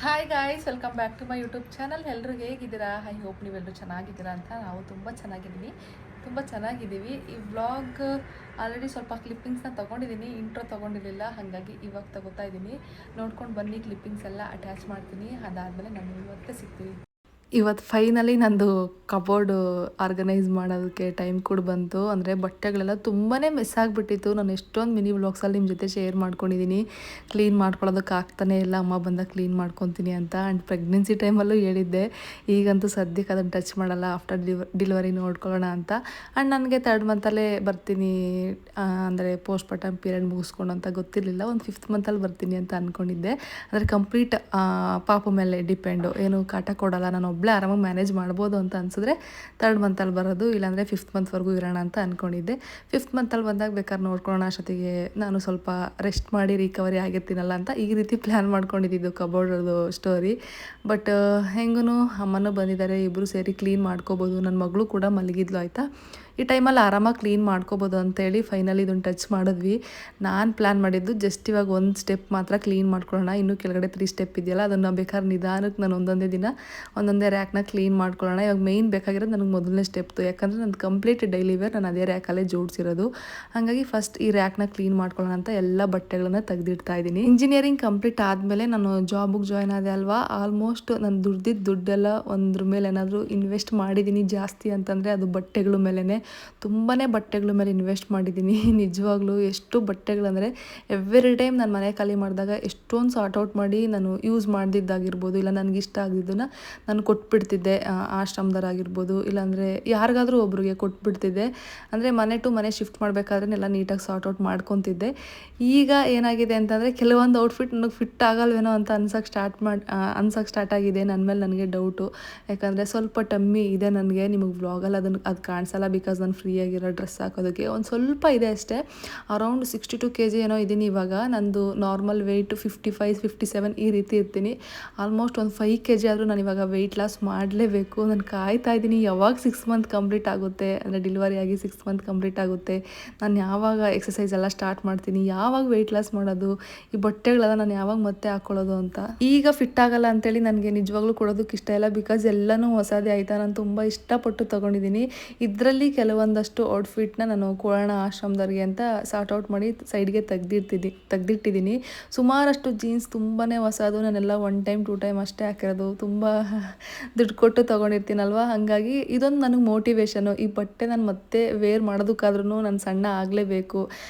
Hi guys, welcome back to my YouTube channel. ಎಲ್ಲರೂ ಹೇಗಿದ್ದೀರಾ? I hope ನೀವೆಲ್ಲರೂ ಚೆನ್ನಾಗಿದ್ದೀರಾ ಅಂತ. ನಾವು ತುಂಬ ಚೆನ್ನಾಗಿದ್ದೀವಿ. ಈ ವ್ಲಾಗ್ ಆಲ್ರೆಡಿ ಸ್ವಲ್ಪ ಕ್ಲಿಪ್ಪಿಂಗ್ಸ್ನ ತೊಗೊಂಡಿದ್ದೀನಿ, ಇಂಟ್ರೋ ತೊಗೊಂಡಿರಲಿಲ್ಲ, ಹಾಗಾಗಿ ಇವಾಗ ತಗೋತಾ ಇದ್ದೀನಿ. ನೋಡ್ಕೊಂಡು ಬನ್ನಿ, ಕ್ಲಿಪ್ಪಿಂಗ್ಸ್ ಎಲ್ಲ ಅಟ್ಯಾಚ್ ಮಾಡ್ತೀನಿ. ಅದಾದಮೇಲೆ ನಾನು ಇವತ್ತೇ ಸಿಗ್ತೀವಿ. ಇವತ್ತು ಫೈನಲಿ ನಂದು ಕಬೋರ್ಡು ಆರ್ಗನೈಸ್ ಮಾಡೋದಕ್ಕೆ ಟೈಮ್ ಕೂಡ ಬಂತು. ಅಂದರೆ ಬಟ್ಟೆಗಳೆಲ್ಲ ತುಂಬಾ ಮಿಸ್ ಆಗಿಬಿಟ್ಟಿತ್ತು. ನಾನು ಎಷ್ಟೊಂದು ಮಿನಿ ವ್ಲಾಗ್ಸಲ್ಲಿ ನಿಮ್ಮ ಜೊತೆ ಶೇರ್ ಮಾಡ್ಕೊಂಡಿದ್ದೀನಿ. ಕ್ಲೀನ್ ಮಾಡ್ಕೊಳ್ಳೋದಕ್ಕೆ ಆಗ್ತಾನೆ ಇಲ್ಲ, ಅಮ್ಮ ಬಂದಾಗ ಕ್ಲೀನ್ ಮಾಡ್ಕೊತೀನಿ ಅಂತ. ಆ್ಯಂಡ್ ಪ್ರೆಗ್ನೆನ್ಸಿ ಟೈಮಲ್ಲೂ ಹೇಳಿದ್ದೆ, ಈಗಂತೂ ಸದ್ಯಕ್ಕೆ ಅದನ್ನು ಟಚ್ ಮಾಡಲ್ಲ, ಆಫ್ಟರ್ ಡಿಲಿವರಿ ನೋಡ್ಕೊಳ್ಳೋಣ ಅಂತ. ಆ್ಯಂಡ್ ನನಗೆ 3rd ಮಂತಲ್ಲೇ ಬರ್ತೀನಿ, ಅಂದರೆ ಪೋಸ್ಟ್ ಪಾರ್ಟಮ್ ಪೀರಿಯಡ್ ಮುಗಿಸ್ಕೊಂಡು ಅಂತ ಗೊತ್ತಿರಲಿಲ್ಲ. ಒಂದು 5th ಮಂತಲ್ಲಿ ಬರ್ತೀನಿ ಅಂತ ಅಂದ್ಕೊಂಡಿದ್ದೆ. ಅಂದರೆ ಕಂಪ್ಲೀಟ್ ಪಾಪು ಮೇಲೆ ಡಿಪೆಂಡು, ಏನು ಕಾಟ ಕೊಡಲ್ಲ, ನಾನು ಒಬ್ಬಳೇ ಆರಾಮಾಗಿ ಮ್ಯಾನೇಜ್ ಮಾಡ್ಬೋದು ಅಂತ ಅನಿಸಿದ್ರೆ 3rd ಮಂತಲ್ಲಿ ಬರೋದು, ಇಲ್ಲಾಂದರೆ 5th ಮಂತ್ವರೆಗೂ ಇರೋಣ ಅಂತ ಅಂದ್ಕೊಂಡಿದ್ದೆ. 5th ಮಂತಲ್ಲಿ ಬಂದಾಗ ಬೇಕಾದ್ರೆ ನೋಡ್ಕೊಳ್ಳೋಣ, ಅಷ್ಟೊತ್ತಿಗೆ ನಾನು ಸ್ವಲ್ಪ ರೆಸ್ಟ್ ಮಾಡಿ ರಿಕವರಿ ಆಗಿರ್ತೀನಲ್ಲ ಅಂತ ಈ ರೀತಿ ಪ್ಲ್ಯಾನ್ ಮಾಡ್ಕೊಂಡಿದ್ದು ಕಬೋರ್ಡದು ಸ್ಟೋರಿ. ಬಟ್ ಹೆಂಗೂ ಅಮ್ಮನೂ ಬಂದಿದ್ದಾರೆ, ಇಬ್ಬರು ಸೇರಿ ಕ್ಲೀನ್ ಮಾಡ್ಕೋಬೋದು. ನನ್ನ ಮಗಳು ಕೂಡ ಮಲಗಿದ್ಲು ಆಯಿತಾ. ಈ ಟೈಮಲ್ಲಿ ಆರಾಮಾಗಿ ಕ್ಲೀನ್ ಮಾಡ್ಕೋಬೋದು ಅಂತೇಳಿ ಫೈನಲಿ ಇದನ್ನು ಟಚ್ ಮಾಡಿದ್ವಿ. ನಾನು ಪ್ಲ್ಯಾನ್ ಮಾಡಿದ್ದು ಜಸ್ಟ್ ಇವಾಗ ಒಂದು ಸ್ಟೆಪ್ ಮಾತ್ರ ಕ್ಲೀನ್ ಮಾಡ್ಕೊಳ್ಳೋಣ, ಇನ್ನೂ ಕೆಳಗಡೆ 3 ಸ್ಟೆಪ್ ಇದೆಯಲ್ಲ, ಅದನ್ನು ಬೇಕಾದ್ರೆ ನಿಧಾನಕ್ಕೆ ನಾನು ಒಂದೊಂದೇ ರ್ಯಾಕ್ನ ಕ್ಲೀನ್ ಮಾಡ್ಕೊಳ್ಳೋಣ. ಇವಾಗ ಮೇಯ್ನ್ ಬೇಕಾಗಿರೋದು ನನಗೆ ಮೊದಲನೇ ಸ್ಟೆಪ್ತು, ಯಾಕಂದರೆ ನನ್ನ ಕಂಪ್ಲೀಟ್ ಡೈಲಿ ವೇರ್ ನಾನು ಅದೇ ರ್ಯಾಕಲ್ಲೇ ಜೋಡಿಸಿರೋದು. ಹಾಗಾಗಿ ಫಸ್ಟ್ ಈ ರ್ಯಾಕ್ನ ಕ್ಲೀನ್ ಮಾಡ್ಕೊಳ್ಳೋಣ ಅಂತ ಎಲ್ಲ ಬಟ್ಟೆಗಳನ್ನ ತೆಗೆದಿಡ್ತಾ ಇದ್ದೀನಿ. ಇಂಜಿನಿಯರಿಂಗ್ ಕಂಪ್ಲೀಟ್ ಆದಮೇಲೆ ನಾನು ಜಾಬಿಗೆ ಜಾಯ್ನ್ ಆದೆ ಅಲ್ವಾ, ಆಲ್ಮೋಸ್ಟ್ ನಾನು ದುಡ್ಡೆಲ್ಲ ಒಂದ್ರ ಮೇಲೆ ಏನಾದರೂ ಇನ್ವೆಸ್ಟ್ ಮಾಡಿದ್ದೀನಿ ಜಾಸ್ತಿ ಅಂತಂದರೆ ಅದು ಬಟ್ಟೆಗಳ ಮೇಲೇ. ತುಂಬಾ ಬಟ್ಟೆಗಳ ಮೇಲೆ ಇನ್ವೆಸ್ಟ್ ಮಾಡಿದ್ದೀನಿ ನಿಜವಾಗ್ಲೂ. ಎಷ್ಟು ಬಟ್ಟೆಗಳಂದರೆ ಎವ್ರಿ ಟೈಮ್ ನಾನು ಮನೆ ಖಾಲಿ ಮಾಡಿದಾಗ ಎಷ್ಟೊಂದು ಸಾರ್ಟ್ ಮಾಡಿ ನಾನು ಯೂಸ್ ಮಾಡ್ದಿದ್ದಾಗಿರ್ಬೋದು, ಇಲ್ಲ ನನಗೆ ಇಷ್ಟ ಆಗಿದ್ದನ್ನು ನಾನು ಕೊಟ್ಬಿಡ್ತಿದ್ದೆ. ಆಶ್ರಮದವರಾಗಿರ್ಬೋದು, ಇಲ್ಲಾಂದರೆ ಯಾರಿಗಾದರೂ ಒಬ್ರಿಗೆ ಕೊಟ್ಬಿಡ್ತಿದ್ದೆ. ಅಂದರೆ ಮನೆ ಟು ಮನೆ ಶಿಫ್ಟ್ ಮಾಡಬೇಕಾದ್ರೆ ಎಲ್ಲ ನೀಟಾಗಿ ಸಾರ್ಟ್ ಮಾಡ್ಕೊತಿದ್ದೆ. ಈಗ ಏನಾಗಿದೆ ಅಂತಂದರೆ ಕೆಲವೊಂದು ಔಟ್ಫಿಟ್ ನನಗೆ ಫಿಟ್ ಆಗಲ್ವೇನೋ ಅಂತ ಅನ್ಸೋಕ್ಕೆ ಸ್ಟಾರ್ಟ್ ಆಗಿದೆ. ನನ್ನ ಮೇಲೆ ನನಗೆ ಡೌಟು, ಯಾಕಂದರೆ ಸ್ವಲ್ಪ ಟಮ್ಮಿ ಇದೆ ನನಗೆ. ನಿಮಗೆ ವ್ಲಾಗಲ್ಲಿ ಅದು ಕಾಣಿಸಲ್ಲ, ಬಿಕಾಸ್ ನಾನು ಫ್ರೀಯಾಗಿರೋ ಡ್ರೆಸ್ ಹಾಕೋದಕ್ಕೆ ಒಂದು ಸ್ವಲ್ಪ ಇದೆ ಅಷ್ಟೇ. ಅರೌಂಡ್ 62 kg ಏನೋ ಇದ್ದೀನಿ ಇವಾಗ. ನಂದು ನಾರ್ಮಲ್ ವೆಯ್ಟ್ 55-57 ಈ ರೀತಿ ಇರ್ತೀನಿ. ಆಲ್ಮೋಸ್ಟ್ ಒಂದು 5 kg ಆದರೂ ನಾನು ಇವಾಗ ವೆಯ್ಟ್ ಲಾಸ್ ಮಾಡಲೇಬೇಕು. ನಾನು ಕಾಯ್ತಾ ಇದ್ದೀನಿ ಯಾವಾಗ 6 ಮಂತ್ ಕಂಪ್ಲೀಟ್ ಆಗುತ್ತೆ, ಅಂದರೆ ಡೆಲಿವರಿ ಆಗಿ 6 ಮಂತ್ ಕಂಪ್ಲೀಟ್ ಆಗುತ್ತೆ, ನಾನು ಯಾವಾಗ ಎಕ್ಸಸೈಸ್ ಎಲ್ಲ ಸ್ಟಾರ್ಟ್ ಮಾಡ್ತೀನಿ, ಯಾವಾಗ ವೆಯ್ಟ್ ಲಾಸ್ ಮಾಡೋದು, ಈ ಬಟ್ಟೆಗಳೆಲ್ಲ ನಾನು ಯಾವಾಗ ಮತ್ತೆ ಹಾಕ್ಕೊಳ್ಳೋದು ಅಂತ. ಈಗ ಫಿಟ್ ಆಗಲ್ಲ ಅಂತೇಳಿ ನನಗೆ ನಿಜವಾಗ್ಲೂ ಕೊಡೋದಕ್ಕೆ ಇಷ್ಟ ಇಲ್ಲ, ಬಿಕಾಸ್ ಎಲ್ಲನೂ ಹೊಸದೇ ಆಯಿತಾ. ನಾನು ತುಂಬ ಇಷ್ಟಪಟ್ಟು ತೊಗೊಂಡಿದ್ದೀನಿ. ಇದರಲ್ಲಿ ಕೆಲವೊಂದಷ್ಟು ಔಟ್ಫಿಟ್ನ ನಾನು ಕೊಡೋಣ ಆಶ್ರಮದವ್ರಿಗೆ ಅಂತ ಸಾರ್ಟ್ ಔಟ್ ಮಾಡಿ ಸೈಡ್ಗೆ ತೆಗ್ದಿಟ್ಟಿದ್ದೀನಿ. ಸುಮಾರಷ್ಟು ಜೀನ್ಸ್ ತುಂಬಾ ಹೊಸದು, ನಾನೆಲ್ಲ 1 ಟೈಮ್ 2 ಟೈಮ್ ಅಷ್ಟೇ ಹಾಕಿರೋದು, ತುಂಬ ದುಡ್ಡು ಕೊಟ್ಟು ತೊಗೊಂಡಿರ್ತೀನಲ್ವ. ಹಾಗಾಗಿ ಇದೊಂದು ನನಗೆ ಮೋಟಿವೇಶನು. ಈ ಬಟ್ಟೆ ನಾನು ಮತ್ತೆ ವೇರ್ ಮಾಡೋದಕ್ಕಾದ್ರೂ ನಾನು ಸಣ್ಣ ಆಗಲೇಬೇಕು.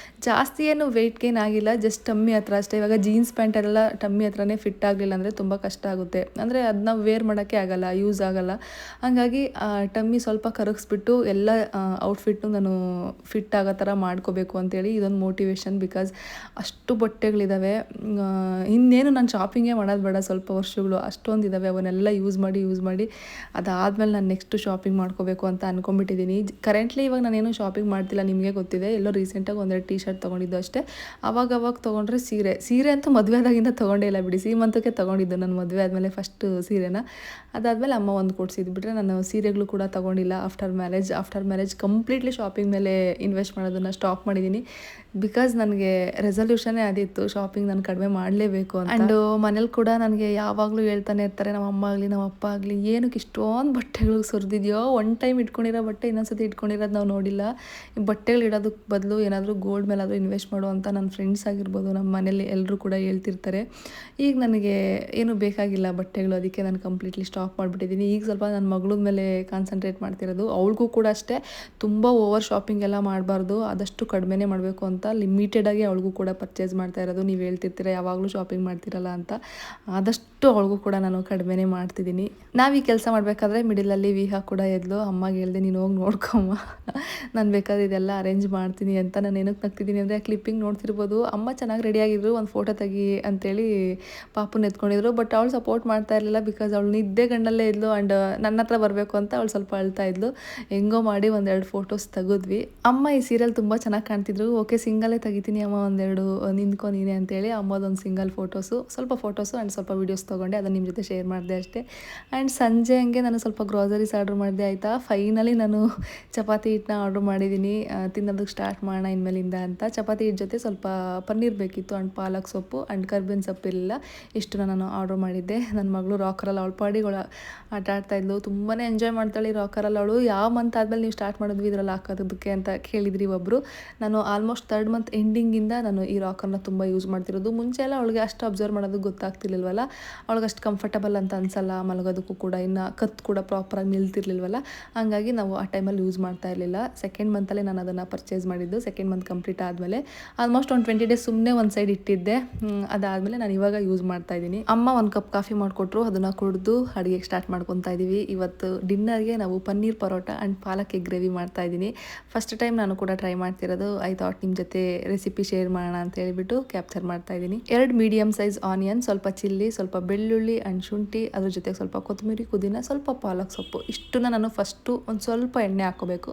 ಜಾಸ್ತಿ ಏನು ವೆಯ್ಟ್ ಗೇನ್ ಆಗಿಲ್ಲ, ಜಸ್ಟ್ ಟಮ್ಮಿ ಹತ್ರ ಅಷ್ಟೇ. ಇವಾಗ ಜೀನ್ಸ್ ಪ್ಯಾಂಟೆಲ್ಲ ಟಮ್ಮಿ ಹತ್ರನೇ ಫಿಟ್ ಆಗಲಿಲ್ಲ ಅಂದರೆ ತುಂಬ ಕಷ್ಟ ಆಗುತ್ತೆ, ಅಂದರೆ ಅದನ್ನ ವೇರ್ ಮಾಡೋಕ್ಕೆ ಆಗಲ್ಲ, ಯೂಸ್ ಆಗಲ್ಲ. ಹಾಗಾಗಿ ಟಮ್ಮಿ ಸ್ವಲ್ಪ ಕರಗಿಸ್ಬಿಟ್ಟು ಎಲ್ಲ ಔಟ್ಫಿಟ್ನು ನಾನು ಫಿಟ್ ಆಗೋ ಥರ ಮಾಡ್ಕೋಬೇಕು ಅಂತೇಳಿ ಇದೊಂದು ಮೋಟಿವೇಶನ್. ಬಿಕಾಸ್ ಅಷ್ಟು ಬಟ್ಟೆಗಳಿದ್ದಾವೆ, ಇನ್ನೇನು ನಾನು ಶಾಪಿಂಗೇ ಮಾಡೋದು ಬೇಡ, ಸ್ವಲ್ಪ ವರ್ಷಗಳು ಅಷ್ಟೊಂದಿದ್ದಾವೆ. ಅವನ್ನೆಲ್ಲ ಯೂಸ್ ಮಾಡಿ ಅದಾದಮೇಲೆ ನಾನು ನೆಕ್ಸ್ಟ್ ಶಾಪಿಂಗ್ ಮಾಡ್ಕೋಬೇಕು ಅಂತ ಅಂದ್ಕೊಂಡ್ಬಿಟ್ಟಿದ್ದೀನಿ. ಕರೆಂಟ್ಲಿ ಇವಾಗ ನಾನೇನು ಶಾಪಿಂಗ್ ಮಾಡ್ತಿಲ್ಲ, ನಿಮಗೆ ಗೊತ್ತಿದೆ. ಎಲ್ಲೋ ರೀಸೆಂಟಾಗಿ ಒಂದೆರಡು ಟೀ ಶರ್ಟ್ ತೊಗೊಂಡಿದ್ದು ಅಷ್ಟೇ. ಅವಾಗ ತೊಗೊಂಡ್ರೆ ಸೀರೆ ಅಂತೂ ಮದುವೆ ಆದಾಗಿಂದ ತೊಗೊಂಡೇ ಇಲ್ಲ ಬಿಡಿ. ಸೀಮಂತಕ್ಕೆ ತೊಗೊಂಡಿದ್ದು ನಾನು ಮದುವೆ ಆದಮೇಲೆ ಫಸ್ಟ್ ಸೀರೆನ. ಅದಾದಮೇಲೆ ಅಮ್ಮ ಒಂದು ಕೊಡಿಸಿದ್ದು ಬಿಟ್ಟರೆ ನಾನು ಸೀರೆಗಳು ಕೂಡ ತೊಗೊಂಡಿಲ್ಲ. ಆಫ್ಟರ್ ಮ್ಯಾರೇಜ್ ಕಂಪ್ಲೀಟ್ಲಿ ಶಾಪಿಂಗ್ ಮೇಲೆ ಇನ್ವೆಸ್ಟ್ ಮಾಡೋದನ್ನು ಸ್ಟಾಪ್ ಮಾಡಿದ್ದೀನಿ. ಬಿಕಾಸ್ ನನಗೆ ರೆಸಲ್ಯೂಷನ್ನೇ ಅದಿತ್ತು, ಶಾಪಿಂಗ್ ನಾನು ಕಡಿಮೆ ಮಾಡಲೇಬೇಕು ಅಂತ. ಆ್ಯಂಡ್ ಮನೇಲಿ ಕೂಡ ನನಗೆ ಯಾವಾಗಲೂ ಹೇಳ್ತಾನೆ ಇರ್ತಾರೆ, ನಮ್ಮ ಅಮ್ಮ ಆಗಲಿ ನಮ್ಮ ಅಪ್ಪ ಆಗಲಿ, ಏನಕ್ಕೆ ಇಷ್ಟೊಂದು ಬಟ್ಟೆಗಳಿಗೆ ಸುರಿದಿದೆಯೋ, 1 ಟೈಮ್ ಇಟ್ಕೊಂಡಿರೋ ಬಟ್ಟೆ ಇನ್ನೊಂದ್ಸತಿ ಇಟ್ಕೊಂಡಿರೋದು ನಾವು ನೋಡಿಲ್ಲ. ಈ ಬಟ್ಟೆಗಳು ಇಡೋದಕ್ಕೆ ಬದಲು ಏನಾದರೂ ಗೋಲ್ಡ್ ಮೇಲಾದರೂ ಇನ್ವೆಸ್ಟ್ ಮಾಡು ಅಂತ ನನ್ನ ಫ್ರೆಂಡ್ಸ್ ಆಗಿರ್ಬೋದು, ನಮ್ಮ ಮನೇಲಿ ಎಲ್ಲರೂ ಕೂಡ ಹೇಳ್ತಿರ್ತಾರೆ. ಈಗ ನನಗೆ ಏನು ಬೇಕಾಗಿಲ್ಲ ಬಟ್ಟೆಗಳು, ಅದಕ್ಕೆ ನಾನು ಕಂಪ್ಲೀಟ್ಲಿ ಸ್ಟಾಪ್ ಮಾಡಿಬಿಟ್ಟಿದ್ದೀನಿ. ಈಗ ಸ್ವಲ್ಪ ನನ್ನ ಮಗಳ ಮೇಲೆ ಕಾನ್ಸಂಟ್ರೇಟ್ ಮಾಡ್ತಿರೋದು. ಅವಳಿಗೂ ಕೂಡ ಅಷ್ಟೇ, ತುಂಬ ಓವರ್ ಶಾಪಿಂಗ್ ಎಲ್ಲ ಮಾಡಬಾರ್ದು, ಆದಷ್ಟು ಕಡಿಮೆನೇ ಮಾಡಬೇಕು ಅಂತ ಲಿಮಿಟೆಡಾಗಿ ಅವಳಿಗೂ ಕೂಡ ಪರ್ಚೇಸ್ ಮಾಡ್ತಾ ಇರೋದು. ನೀವು ಹೇಳ್ತಿರ್ತೀರ ಯಾವಾಗಲೂ ಶಾಪಿಂಗ್ ಮಾಡ್ತಿರಲ್ಲ ಅಂತ, ಆದಷ್ಟು ಅವಳಿಗೂ ಕೂಡ ನಾನು ಕಡಿಮೆನೇ ಮಾಡ್ತಿದ್ದೀನಿ. ನಾವು ಈ ಕೆಲಸ ಮಾಡಬೇಕಾದ್ರೆ ಮಿಡಿಲಲ್ಲಿ ವಿಹಾ ಕೂಡ ಎದ್ಲು. ಅಮ್ಮಗೆ ಹೇಳ್ದೆ, ನೀನು ಹೋಗಿ ನೋಡ್ಕೊಮ್ಮ, ನಾನು ಬೇಕಾದ್ರೆ ಇದೆಲ್ಲ ಅರೇಂಜ್ ಮಾಡ್ತೀನಿ ಅಂತ. ನಾನು ಏನಕ್ಕೆ ನಗ್ತಿದ್ದೀನಿ ಅಂದರೆ, ಕ್ಲಿಪ್ಪಿಂಗ್ ನೋಡ್ತಿರ್ಬೋದು, ಅಮ್ಮ ಚೆನ್ನಾಗಿ ರೆಡಿಯಾಗಿದ್ರು, ಒಂದು ಫೋಟೋ ತೆಗಿ ಅಂತೇಳಿ ಪಾಪುನ ಎತ್ಕೊಂಡಿದ್ರು. ಬಟ್ ಅವಳು ಸಪೋರ್ಟ್ ಮಾಡ್ತಾ ಇರಲಿಲ್ಲ, ಬಿಕಾಸ್ ಅವಳು ನಿದ್ದೆ ಗಂಡಲ್ಲೇ ಇದ್ಲು. ಆ್ಯಂಡ್ ನನ್ನ ಹತ್ರ ಬರಬೇಕು ಅಂತ ಅವಳು ಸ್ವಲ್ಪ ಅಳ್ತಾ ಇದ್ಲು. ಹೆಂಗೋ ಮಾಡಿ 1-2 ಫೋಟೋಸ್ ತೆಗೆದ್ವಿ. ಅಮ್ಮ ಈ ಸೀರಿಯಲ್ ತುಂಬ ಚೆನ್ನಾಗಿ ಕಾಣ್ತಿದ್ರು. ಓಕೆ ಸಿಂಗಲೇ ತೆಗಿತೀನಿ ಅಮ್ಮ ಒಂದೆರಡು ನಿಂತ್ಕೊ ನೀನೆ ಅಂತೇಳಿ ಅಮ್ಮದೊಂದು ಸಿಂಗಲ್ ಸ್ವಲ್ಪ ಫೋಟೋಸು ಆ್ಯಂಡ್ ಸ್ವಲ್ಪ ವೀಡಿಯೋಸ್ ತೊಗೊಂಡೆ ಅದನ್ನು ನಿಮ್ಮ ಜೊತೆ ಶೇರ್ ಮಾಡಿದೆ ಅಷ್ಟೇ. ಆ್ಯಂಡ್ ಸಂಜೆ ಹಂಗೆ ನಾನು ಸ್ವಲ್ಪ ಗ್ರೋಸರೀಸ್ ಆರ್ಡ್ರ್ ಮಾಡಿದೆ ಆಯಿತಾ. ಫೈನಲಿ ನಾನು ಚಪಾತಿ ಹಿಟ್ಟನ್ನ ಆರ್ಡ್ರ್ ಮಾಡಿದ್ದೀನಿ, ತಿನ್ನೋದಕ್ಕೆ ಸ್ಟಾರ್ಟ್ ಮಾಡೋಣ ಇನ್ಮೇಲಿಂದ ಅಂತ. ಚಪಾತಿ ಹಿಟ್ಟು ಜೊತೆ ಸ್ವಲ್ಪ ಪನ್ನೀರ್ ಬೇಕಿತ್ತು ಆ್ಯಂಡ್ ಪಾಲಕ್ ಸೊಪ್ಪು ಆ್ಯಂಡ್ ಕರ್ಬೇವಿನ ಸೊಪ್ಪಿಲ್ಲ, ಇಷ್ಟನ್ನ ನಾನು ಆರ್ಡ್ರ್ ಮಾಡಿದ್ದೆ. ನನ್ನ ಮಗಳು ರಾಕರಲ್ಲಿ ಅವಳ ಪಾಡಿಗಳು ಆಟ ಆಡ್ತಾಯಿದ್ಲು, ತುಂಬಾ ಎಂಜಾಯ್ ಮಾಡ್ತಾಳೆ ರಾಕರಲ್ಲಿ ಅವಳು. ಯಾವ ಮಂತ್ ಆದಮೇಲೆ ನೀವು ಸ್ಟಾರ್ಟ್ ಮಾಡಿದ್ವಿ ಇದರಲ್ಲಿ ಹಾಕೋದಕ್ಕೆ ಅಂತ ಕೇಳಿದ್ರಿ ಒಬ್ಬರು. ನಾನು ಆಲ್ಮೋಸ್ಟ್ 3rd ಮಂತ್ ಎಂಡಿಂಗಿಂದ ನಾನು ಈ ರಾಕರ್ನ ತುಂಬ ಯೂಸ್ ಮಾಡ್ತಿರೋದು. ಮುಂಚೆ ಎಲ್ಲ ಅವಳಿಗೆ ಅಷ್ಟು ಅಬ್ಸರ್ವ್ ಮಾಡೋದು ಗೊತ್ತಾಗ್ತಿರ್ಲಿಲ್ವಲ್ಲ, ಅವಳಿಗೆ ಅಷ್ಟು ಕಂಫರ್ಟಬಲ್ ಅಂತ ಅನ್ಸಲ್ಲ ಮಲಗೋದಕ್ಕೂ ಕೂಡ, ಇನ್ನು ಕತ್ತು ಕೂಡ ಪ್ರಾಪರಾಗಿ ನಿಲ್ತಿರ್ಲಿಲ್ವಲ್ಲ, ಹಾಗಾಗಿ ನಾವು ಆ ಟೈಮಲ್ಲಿ ಯೂಸ್ ಮಾಡ್ತಾ ಇರಲಿಲ್ಲ. 2nd ಮಂತಲ್ಲೇ ನಾನು ಅದನ್ನು ಪರ್ಚೇಸ್ ಮಾಡಿದ್ದು. 2nd ಮಂತ್ ಕಂಪ್ಲೀಟ್ ಆದಮೇಲೆ ಆಲ್ಮೋಸ್ಟ್ ಒಂದು 20 ಡೇಸ್ ಸುಮ್ಮನೆ ಒಂದು ಸೈಡ್ ಇಟ್ಟಿದ್ದೆ. ಅದಾದಮೇಲೆ ನಾನು ಇವಾಗ ಯೂಸ್ ಮಾಡ್ತಾ ಇದ್ದೀನಿ. ಅಮ್ಮ ಒಂದು ಕಪ್ ಕಾಫಿ ಮಾಡಿಕೊಟ್ರು, ಅದನ್ನು ಕುಡಿದು ಅಡುಗೆಗೆ ಸ್ಟಾರ್ಟ್ ಮಾಡ್ಕೊತಾ ಇದ್ದೀವಿ. ಇವತ್ತು ಡಿನ್ನರ್ಗೆ ನಾವು paneer paratha and palak egg gravy ಮಾಡ್ತಾ ಇದ್ದೀನಿ. ಫಸ್ಟ್ ಟೈಮ್ ನಾನು ಕೂಡ ಟ್ರೈ ಮಾಡ್ತಿರೋದು. ಐ ಥಾಟ್ ನಿಮ್ಮ ಜೊತೆ ರೆಸಿಪಿ ಶೇರ್ ಮಾಡೋಣ ಅಂತ ಹೇಳಿಬಿಟ್ಟು ಕ್ಯಾಪ್ಚರ್ ಮಾಡ್ತಾ ಇದ್ದೀನಿ. 2 ಮೀಡಿಯಮ್ ಸೈಜ್ ಆನಿಯನ್, ಸ್ವಲ್ಪ ಚಿಲ್ಲಿ, ಸ್ವಲ್ಪ ಬೆಳ್ಳುಳ್ಳಿ ಆ್ಯಂಡ್ ಶುಂಠಿ, ಅದ್ರ ಜೊತೆಗೆ ಸ್ವಲ್ಪ ಕೊತ್ತಂಬರಿ, ಪುದೀನ, ಸ್ವಲ್ಪ ಪಾಲಕ್ ಸೊಪ್ಪು, ಇಷ್ಟನ್ನ ನಾನು ಫಸ್ಟು ಒಂದು ಸ್ವಲ್ಪ ಎಣ್ಣೆ ಹಾಕ್ಕೋಬೇಕು.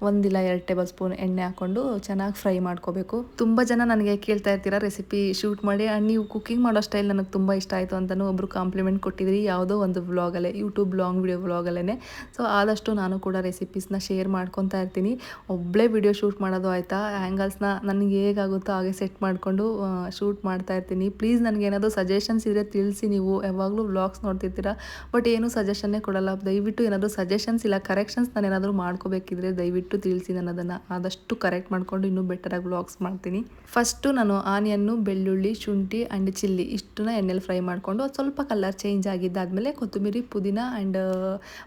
1 ಇಲ್ಲ 2 ಟೇಬಲ್ ಸ್ಪೂನ್ ಎಣ್ಣೆ ಹಾಕ್ಕೊಂಡು ಚೆನ್ನಾಗಿ ಫ್ರೈ ಮಾಡ್ಕೋಬೇಕು. ತುಂಬ ಜನ ನನಗೆ ಕೇಳ್ತಾ ಇರ್ತೀರಾ ರೆಸಿಪಿ ಶೂಟ್ ಮಾಡಿ ಆ್ಯಂಡ್ ನೀವು ಕುಕ್ಕಿಂಗ್ ಮಾಡೋ ಸ್ಟೈಲ್ ನನಗೆ ತುಂಬ ಇಷ್ಟ ಆಯಿತು ಅಂತಲೂ ಒಬ್ಬರು ಕಾಂಪ್ಲಿಮೆಂಟ್ ಕೊಟ್ಟಿದ್ರಿ ಯಾವುದೋ ಒಂದು ವ್ಲಾಗಲ್ಲೇ, ಯೂಟ್ಯೂಬ್ ಲಾಂಗ್ ವಿಡಿಯೋ ವ್ಲಾಗಲ್ಲೇ. ಸೊ ಆದಷ್ಟು ನಾನು ಕೂಡ ರೆಸಿಪೀಸ್ನ ಶೇರ್ ಮಾಡ್ಕೊತಾ ಇರ್ತೀನಿ. ಒಬ್ಬಳೇ ವಿಡಿಯೋ ಶೂಟ್ ಮಾಡೋದು ಆಯಿತಾ, ಆ್ಯಂಗಲ್ಸ್ನ ನನಗೆ ಹೇಗಾಗುತ್ತೋ ಹಾಗೆ ಸೆಟ್ ಮಾಡಿಕೊಂಡು ಶೂಟ್ ಮಾಡ್ತಾ ಇರ್ತೀನಿ. ಪ್ಲೀಸ್ ನನಗೆ ಏನಾದರೂ ಸಜೆಷನ್ಸ್ ಇದ್ದರೆ ತಿಳಿಸಿ. ನೀವು ಯಾವಾಗಲೂ ವ್ಲಾಗ್ಸ್ ನೋಡ್ತಿರ್ತೀರಾ ಬಟ್ ಏನು ಸಜೆಷನ್ನೇ ಕೊಡಲ್ಲ. ದಯವಿಟ್ಟು ಏನಾದರೂ ಸಜೆಷನ್ಸ್ ಇಲ್ಲ ಕರೆಕ್ಷನ್ಸ್ ನಾನು ಏನಾದರೂ ಮಾಡ್ಕೋಬೇಕಿದ್ರೆ ದಯವಿಟ್ಟು ತಿಳಿಸಿ. ನಾನು ಅದನ್ನು ಆದಷ್ಟು ಕರೆಕ್ಟ್ ಮಾಡಿಕೊಂಡು ಇನ್ನೂ ಬೆಟರಾಗಿ ವ್ಲಾಗ್ಸ್ ಮಾಡ್ತೀನಿ. ಫಸ್ಟು ನಾನು ಆನಿಯನ್ನು, ಬೆಳ್ಳುಳ್ಳಿ, ಶುಂಠಿ ಆ್ಯಂಡ್ ಚಿಲ್ಲಿ ಇಷ್ಟನ್ನ ಎಣ್ಣೆಲಿ ಫ್ರೈ ಮಾಡಿಕೊಂಡು ಅದು ಸ್ವಲ್ಪ ಕಲರ್ ಚೇಂಜ್ ಆಗಿದ್ದಾದಮೇಲೆ ಕೊತ್ತಂಬರಿ, ಪುದೀನ ಆ್ಯಂಡ್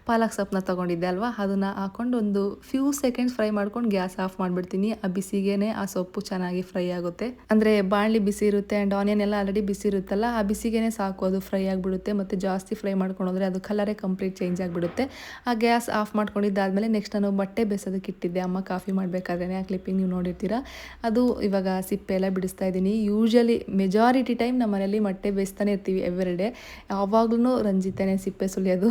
ಪಾಲಕ್ ಸೊಪ್ಪನ್ನ ತೊಗೊಂಡಿದ್ದೆ ಅಲ್ವಾ, ಅದನ್ನು ಹಾಕೊಂಡು ಒಂದು ಫ್ಯೂ ಸೆಕೆಂಡ್ಸ್ ಫ್ರೈ ಮಾಡ್ಕೊಂಡು ಗ್ಯಾಸ್ ಆಫ್ ಮಾಡಿಬಿಡ್ತೀನಿ. ಆ ಬಿಸಿಗೇನೆ ಆ ಸೊಪ್ಪು ಚೆನ್ನಾಗಿ ಫ್ರೈ ಆಗುತ್ತೆ. ಅಂದರೆ ಬಾಣಲಿ ಬಿಸಿ ಇರುತ್ತೆ ಆ್ಯಂಡ್ ಆನಿಯನ್ ಎಲ್ಲ ಆಲ್ರೆಡಿ ಬಿಸಿ ಇರುತ್ತಲ್ಲ, ಆ ಬಿಸಿಗೇನೆ ಸಾಕು, ಅದು ಫ್ರೈ ಆಗಿಬಿಡುತ್ತೆ. ಮತ್ತು ಜಾಸ್ತಿ ಫ್ರೈ ಮಾಡ್ಕೊಂಡ್ರೆ ಅದು ಕಲರೇ ಕಂಪ್ಲೀಟ್ ಚೇಂಜ್ ಆಗಿಬಿಡುತ್ತೆ. ಆ ಗ್ಯಾಸ್ ಆಫ್ ಮಾಡ್ಕೊಂಡಿದ್ದಾದಮೇಲೆ ನೆಕ್ಸ್ಟ್ ನಾನು ಬಟ್ಟೆ ಬೇಸೋದಕ್ಕೆ ಇಟ್ಟಿದ್ದೆ. ಅಮ್ಮ ಕಾಫಿ ಮಾಡಬೇಕಾದ್ರೆ ಆ ಕ್ಲಿಪ್ಪಿಂಗ್ ನೀವು ನೋಡಿರ್ತೀರ. ಅದು ಇವಾಗ ಸಿಪ್ಪೆ ಎಲ್ಲ ಬಿಡಿಸ್ತಾ ಇದ್ದೀನಿ. ಯೂಶ್ವಲಿ ಮೆಜಾರಿಟಿ ಟೈಮ್ ನಮ್ಮ ಮನೇಲಿ ಬಟ್ಟೆ ಬೇಯಿಸ್ತಾನೆ ಇರ್ತೀವಿ ಎವ್ರಿ ಡೇ. ಯಾವಾಗ್ಲೂ ರಂಜಿತನೇ ಸಿಪ್ಪೆ ಸುಲಿಯೋದು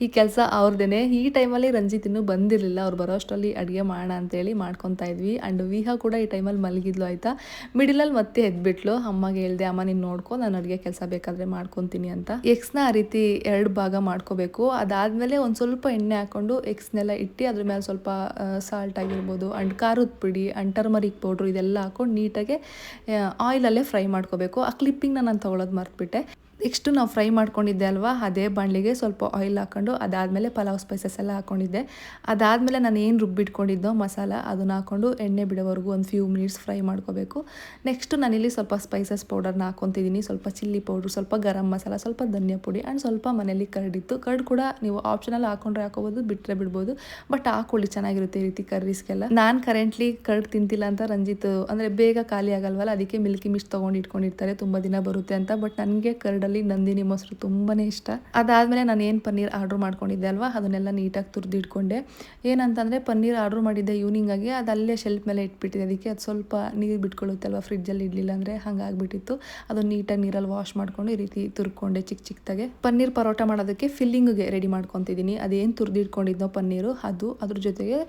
ಈ ಕೆಲಸ ಅವ್ರದ್ದೇನೆ. ಈ ಟೈಮಲ್ಲಿ ರಂಜಿತ್ ಇನ್ನೂ ಬಂದಿರಲಿಲ್ಲ, ಅವ್ರು ಬರೋ ಅಷ್ಟರಲ್ಲಿ ಅಡುಗೆ ಮಾಡೋಣ ಅಂತೇಳಿ ಮಾಡ್ಕೊತಾ ಇದ್ವಿ. ಆ್ಯಂಡ್ ವಿಹಾ ಕೂಡ ಈ ಟೈಮಲ್ಲಿ ಮಲಗಿದ್ಲು ಆಯಿತಾ. ಮಿಡಿಲಲ್ಲಿ ಮತ್ತೆ ಎದ್ಬಿಟ್ಲು. ಅಮ್ಮಗೆ ಹೇಳ್ದೆ, ಅಮ್ಮ ನೀನು ನೋಡ್ಕೊ, ನಾನು ಅಡುಗೆ ಕೆಲಸ ಬೇಕಾದರೆ ಮಾಡ್ಕೊತೀನಿ ಅಂತ. ಎಗ್ಸ್ನ ಆ ರೀತಿ 2 ಭಾಗ ಮಾಡ್ಕೋಬೇಕು. ಅದಾದಮೇಲೆ ಒಂದು ಸ್ವಲ್ಪ ಎಣ್ಣೆ ಹಾಕ್ಕೊಂಡು ಎಗ್ಸ್ನೆಲ್ಲ ಇಟ್ಟು ಅದ್ರ ಮೇಲೆ ಸ್ವಲ್ಪ ಸಾಲ್ಟ್ ಆಗಿರ್ಬೋದು ಆ್ಯಂಡ್ ಖಾರದ ಪುಡಿ ಆ್ಯಂಡ್ ಟರ್ಮರಿಕ್ ಪೌಡ್ರು ಇದೆಲ್ಲ ಹಾಕ್ಕೊಂಡು ನೀಟಾಗಿ ಆಯಿಲಲ್ಲೇ ಫ್ರೈ ಮಾಡ್ಕೋಬೇಕು. ಆ ಕ್ಲಿಪ್ಪಿಂಗ್ನ ನಾನು ತೊಗೊಳೋದು ಮರ್ತ್ಬಿಟ್ಟೆ. ನೆಕ್ಸ್ಟು ನಾವು ಫ್ರೈ ಮಾಡ್ಕೊಂಡಿದ್ದೆ ಅಲ್ವಾ, ಅದೇ ಬಾಣಲಿಗೆ ಸ್ವಲ್ಪ ಆಯಿಲ್ ಹಾಕ್ಕೊಂಡು ಅದಾದಮೇಲೆ ಪಲಾವ್ ಸ್ಪೈಸಸ್ ಎಲ್ಲ ಹಾಕ್ಕೊಂಡಿದ್ದೆ. ಅದಾದಮೇಲೆ ನಾನು ಏನು ರುಬ್ಬಿಟ್ಕೊಂಡಿದ್ದೋ ಮಸಾಲ ಅದನ್ನು ಹಾಕ್ಕೊಂಡು ಎಣ್ಣೆ ಬಿಡೋವರೆಗೂ ಒಂದು ಫ್ಯೂ ಮಿನಿಟ್ಸ್ ಫ್ರೈ ಮಾಡ್ಕೋಬೇಕು. ನೆಕ್ಸ್ಟು ನಾನಿಲ್ಲಿ ಸ್ವಲ್ಪ ಸ್ಪೈಸಸ್ ಪೌಡರ್ನ ಹಾಕ್ಕೊತಿದ್ದೀನಿ. ಸ್ವಲ್ಪ ಚಿಲ್ಲಿ ಪೌಡ್ರು, ಸ್ವಲ್ಪ ಗರಂ ಮಸಾಲ, ಸ್ವಲ್ಪ ಧನಿಯಾ ಪುಡಿ ಆ್ಯಂಡ್ ಸ್ವಲ್ಪ ಮನೇಲಿ ಕರ್ಡಿತ್ತು. ಕರ್ಡ್ ಕೂಡ ನೀವು ಆಪ್ಷನಲ್ ಹಾಕ್ಕೊಂಡ್ರೆ ಹಾಕೋಬೋದು, ಬಿಟ್ಟರೆ ಬಿಡ್ಬೋದು, ಬಟ್ ಹಾಕೊಳ್ಳಿ ಚೆನ್ನಾಗಿರುತ್ತೆ ಈ ರೀತಿ ಕರ್ರೀಸ್ಗೆಲ್ಲ. ನಾನು ಕರೆಂಟ್ಲಿ ಕರ್ಡ್ ತಿಂತಿಲ್ಲ ಅಂತ ರಂಜಿತ್ ಅಂದರೆ ಬೇಗ ಖಾಲಿ ಆಗಲ್ವಲ್ಲ, ಅದಕ್ಕೆ ಮಿಲ್ಕಿ ಮಿಸ್ಟ್ ತೊಗೊಂಡು ಇಟ್ಕೊಂಡಿರ್ತಾರೆ ತುಂಬ ದಿನ ಬರುತ್ತೆ ಅಂತ. ಬಟ್ ನನಗೆ ಕರ್ಡ್ ನಂದಿನಿ ಮೊಸರು ತುಂಬಾ ಇಷ್ಟ. ಅದಾದಮೇಲೆ ನಾನು ಏನು ಪನ್ನೀರ್ ಆರ್ಡ್ರ್ ಮಾಡ್ಕೊಂಡಿದ್ದೆ ಅಲ್ವಾ, ಅದನ್ನೆಲ್ಲ ನೀಟಾಗಿ ತುರಿದಿಟ್ಕೊಂಡೆ. ಏನಂತಂದರೆ ಪನ್ನೀರ್ ಆರ್ಡ್ರ್ ಮಾಡಿದ್ದೆ ಈವ್ನಿಂಗ್ ಆಗಿ, ಅದು ಅಲ್ಲೇ ಶೆಲ್ಫ್ ಮೇಲೆ ಇಟ್ಬಿಟ್ಟಿದೆ. ಅದಕ್ಕೆ ಅದು ಸ್ವಲ್ಪ ನೀರು ಬಿಟ್ಕೊಳ್ಳುತ್ತೆ ಅಲ್ವಾ, ಫ್ರಿಡ್ಜಲ್ಲಿ ಇಡಲಿಲ್ಲ ಅಂದರೆ ಹಾಗಾಗಿಬಿಟ್ಟಿತ್ತು. ಅದು ನೀಟಾಗಿ ನೀರಲ್ಲಿ ವಾಶ್ ಮಾಡ್ಕೊಂಡು ಈ ರೀತಿ ತುರ್ಕೊಂಡೆ ಚಿಕ್ಕ ಪನ್ನೀರ್ ಪರೋಟ ಮಾಡೋದಕ್ಕೆ ಫಿಲ್ಲಿಂಗ್ಗೆ ರೆಡಿ ಮಾಡ್ಕೊತಿದ್ದೀನಿ. ಅದೇನು ತುರಿದಿಟ್ಕೊಂಡಿದ್ದೋ ಪನ್ನೀರು ಅದು, ಅದ್ರ ಜೊತೆಗೆ